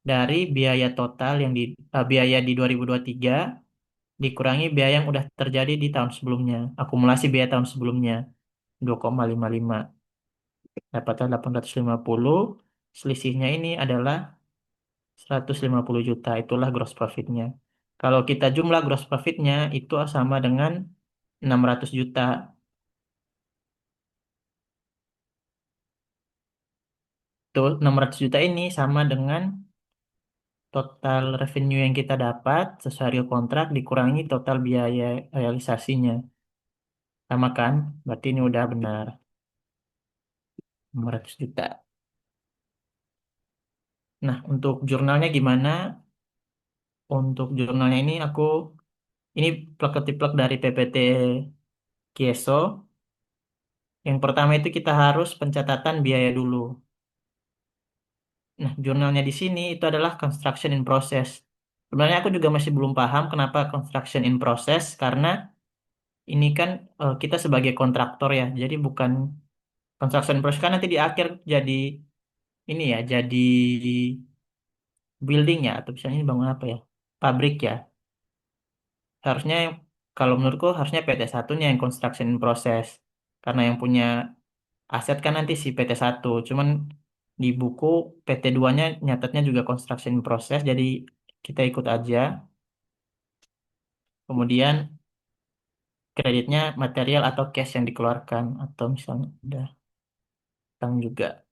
dari biaya total yang biaya di 2023 dikurangi biaya yang udah terjadi di tahun sebelumnya. Akumulasi biaya tahun sebelumnya 2,55. Dapatnya 850. Selisihnya ini adalah 150 juta. Itulah gross profitnya. Kalau kita jumlah gross profitnya itu sama dengan 600 juta. Tuh, 600 juta ini sama dengan total revenue yang kita dapat sesuai real kontrak dikurangi total biaya realisasinya. Sama kan? Berarti ini udah benar. 600 juta. Nah, untuk jurnalnya gimana? Untuk jurnalnya ini plek-ketiplek dari PPT Kieso. Yang pertama itu kita harus pencatatan biaya dulu. Nah, jurnalnya di sini itu adalah construction in process. Sebenarnya aku juga masih belum paham kenapa construction in process, karena ini kan kita sebagai kontraktor ya, jadi bukan construction in process kan nanti di akhir jadi ini ya, jadi building ya, atau misalnya ini bangun apa ya, pabrik ya. Harusnya kalau menurutku harusnya PT satunya yang construction in process, karena yang punya aset kan nanti si PT satu. Cuman di buku PT 2-nya nyatetnya juga construction in process, jadi kita ikut aja. Kemudian kreditnya material atau cash yang dikeluarkan, atau misalnya udah utang juga.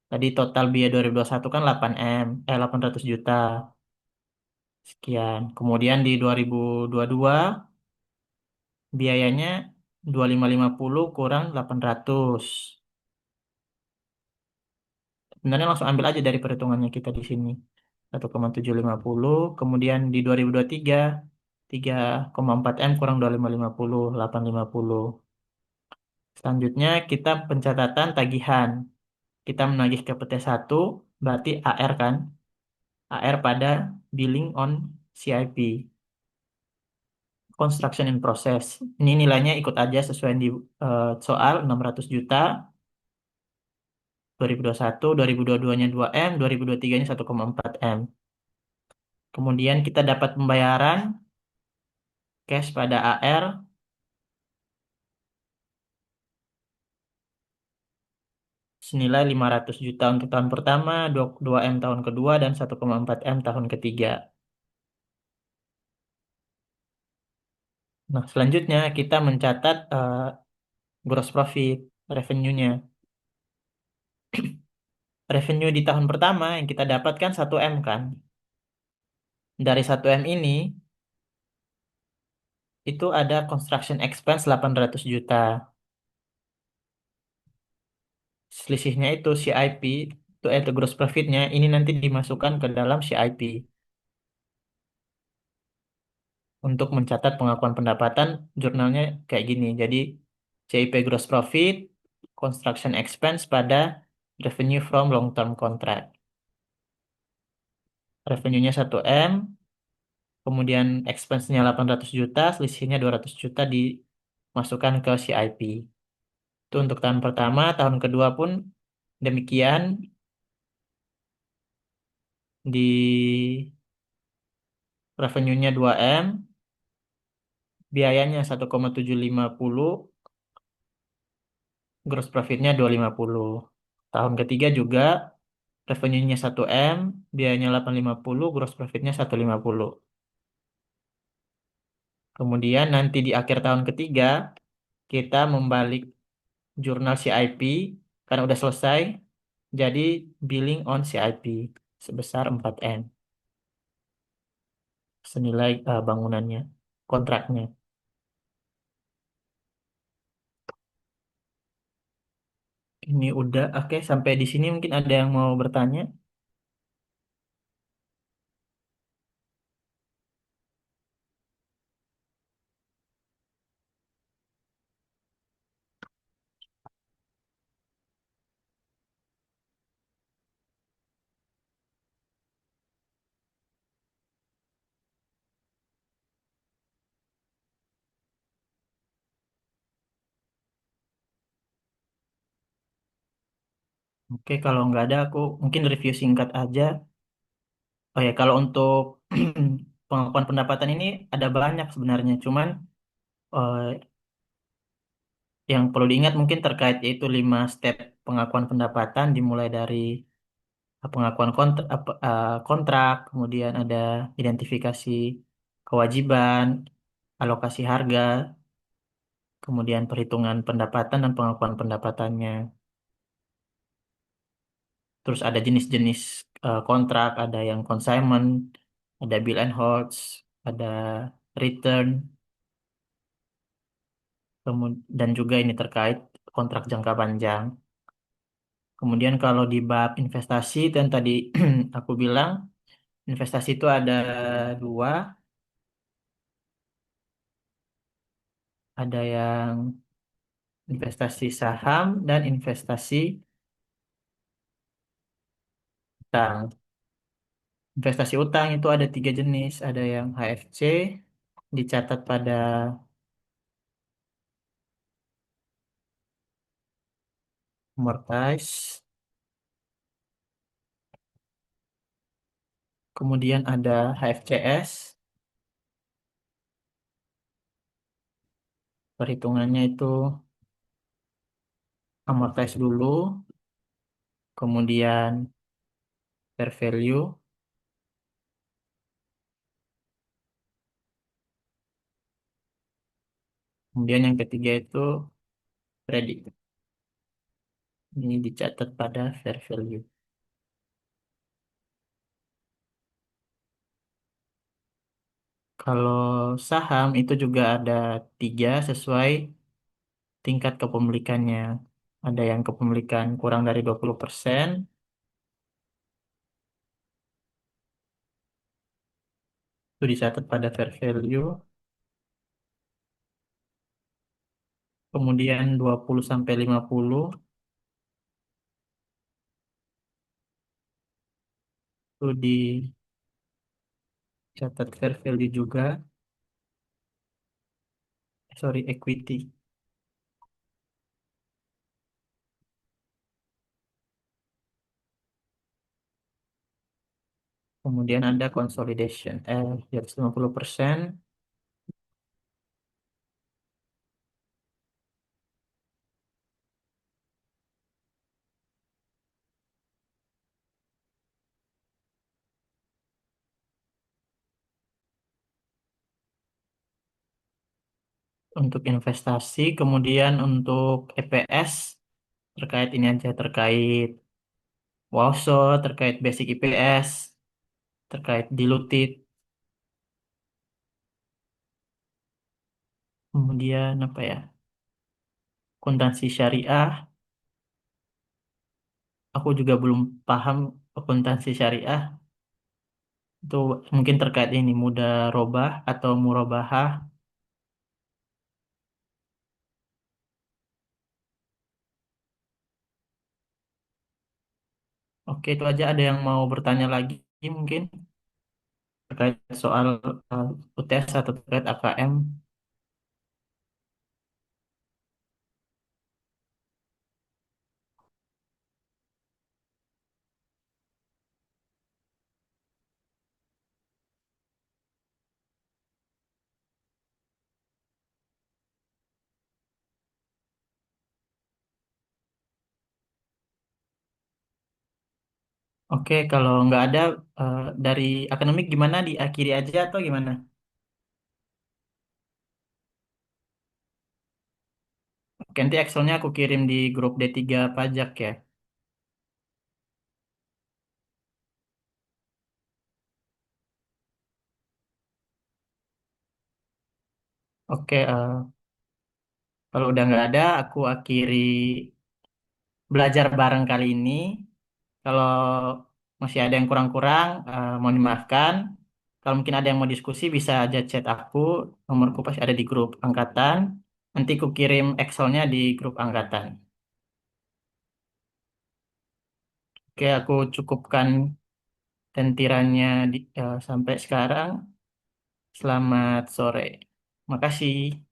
Tadi total biaya 2021 kan 8M, 800 juta sekian. Kemudian di 2022 biayanya 2550 kurang 800. Sebenarnya langsung ambil aja dari perhitungannya kita di sini. 1,750. Kemudian di 2023 3,4M kurang 2550, 850. Selanjutnya kita pencatatan tagihan. Kita menagih ke PT satu, berarti AR kan? AR pada billing on CIP. Construction in process. Ini nilainya ikut aja sesuai di soal 600 juta. 2021, 2022-nya 2M, 2023-nya 1,4M. Kemudian kita dapat pembayaran cash pada AR senilai 500 juta untuk tahun pertama, 2M tahun kedua, dan 1,4M tahun ketiga. Nah, selanjutnya kita mencatat gross profit, revenue-nya. Revenue di tahun pertama yang kita dapatkan 1M kan. Dari 1M ini, itu ada construction expense 800 juta. Selisihnya itu CIP, itu gross profit-nya, ini nanti dimasukkan ke dalam CIP. Untuk mencatat pengakuan pendapatan, jurnalnya kayak gini. Jadi, CIP gross profit, construction expense pada revenue from long term contract. Revenue-nya 1M, kemudian expense-nya 800 juta, selisihnya 200 juta dimasukkan ke CIP. Itu untuk tahun pertama, tahun kedua pun demikian. Di revenue-nya 2M, biayanya 1,750, gross profit-nya 250. Tahun ketiga juga revenue-nya 1M, biayanya 850, gross profit-nya 150. Kemudian nanti di akhir tahun ketiga, kita membalik jurnal CIP karena udah selesai, jadi billing on CIP sebesar 4M senilai bangunannya, kontraknya. Ini udah, oke, sampai di sini mungkin ada yang mau bertanya. Oke, kalau nggak ada aku mungkin review singkat aja. Oh ya, kalau untuk pengakuan pendapatan ini ada banyak sebenarnya, cuman eh, yang perlu diingat mungkin terkait yaitu 5 step pengakuan pendapatan dimulai dari pengakuan kontrak, kemudian ada identifikasi kewajiban, alokasi harga, kemudian perhitungan pendapatan dan pengakuan pendapatannya. Terus ada jenis-jenis kontrak, ada yang consignment, ada bill and holds, ada return, dan juga ini terkait kontrak jangka panjang. Kemudian kalau di bab investasi dan tadi aku bilang investasi itu ada dua, ada yang investasi saham dan investasi utang. Investasi utang itu ada 3 jenis, ada yang HFC dicatat pada amortize, kemudian ada HFCS, perhitungannya itu amortize dulu, kemudian fair value, kemudian yang ketiga itu credit. Ini dicatat pada fair value. Kalau saham itu juga ada 3 sesuai tingkat kepemilikannya. Ada yang kepemilikan kurang dari 20%, itu dicatat pada fair value. Kemudian 20 sampai 50 itu dicatat fair value juga. Sorry, equity. Kemudian ada consolidation, di atas 50%. Untuk investasi, kemudian untuk EPS terkait ini aja, terkait WASO, terkait basic IPS, terkait diluted, kemudian apa ya, akuntansi syariah. Aku juga belum paham akuntansi syariah itu mungkin terkait ini mudarobah atau murabahah. Oke, itu aja. Ada yang mau bertanya lagi mungkin terkait soal UTS atau terkait AKM? Oke, kalau nggak ada dari akademik gimana, diakhiri aja atau gimana? Oke, nanti Excelnya aku kirim di grup D3 pajak ya. Oke, kalau udah nggak ada, aku akhiri belajar bareng kali ini. Kalau masih ada yang kurang-kurang, mohon dimaafkan. Kalau mungkin ada yang mau diskusi, bisa aja chat aku. Nomorku pasti ada di grup angkatan. Nanti aku kirim Excelnya di grup angkatan. Oke, aku cukupkan sentirannya sampai sekarang. Selamat sore. Makasih.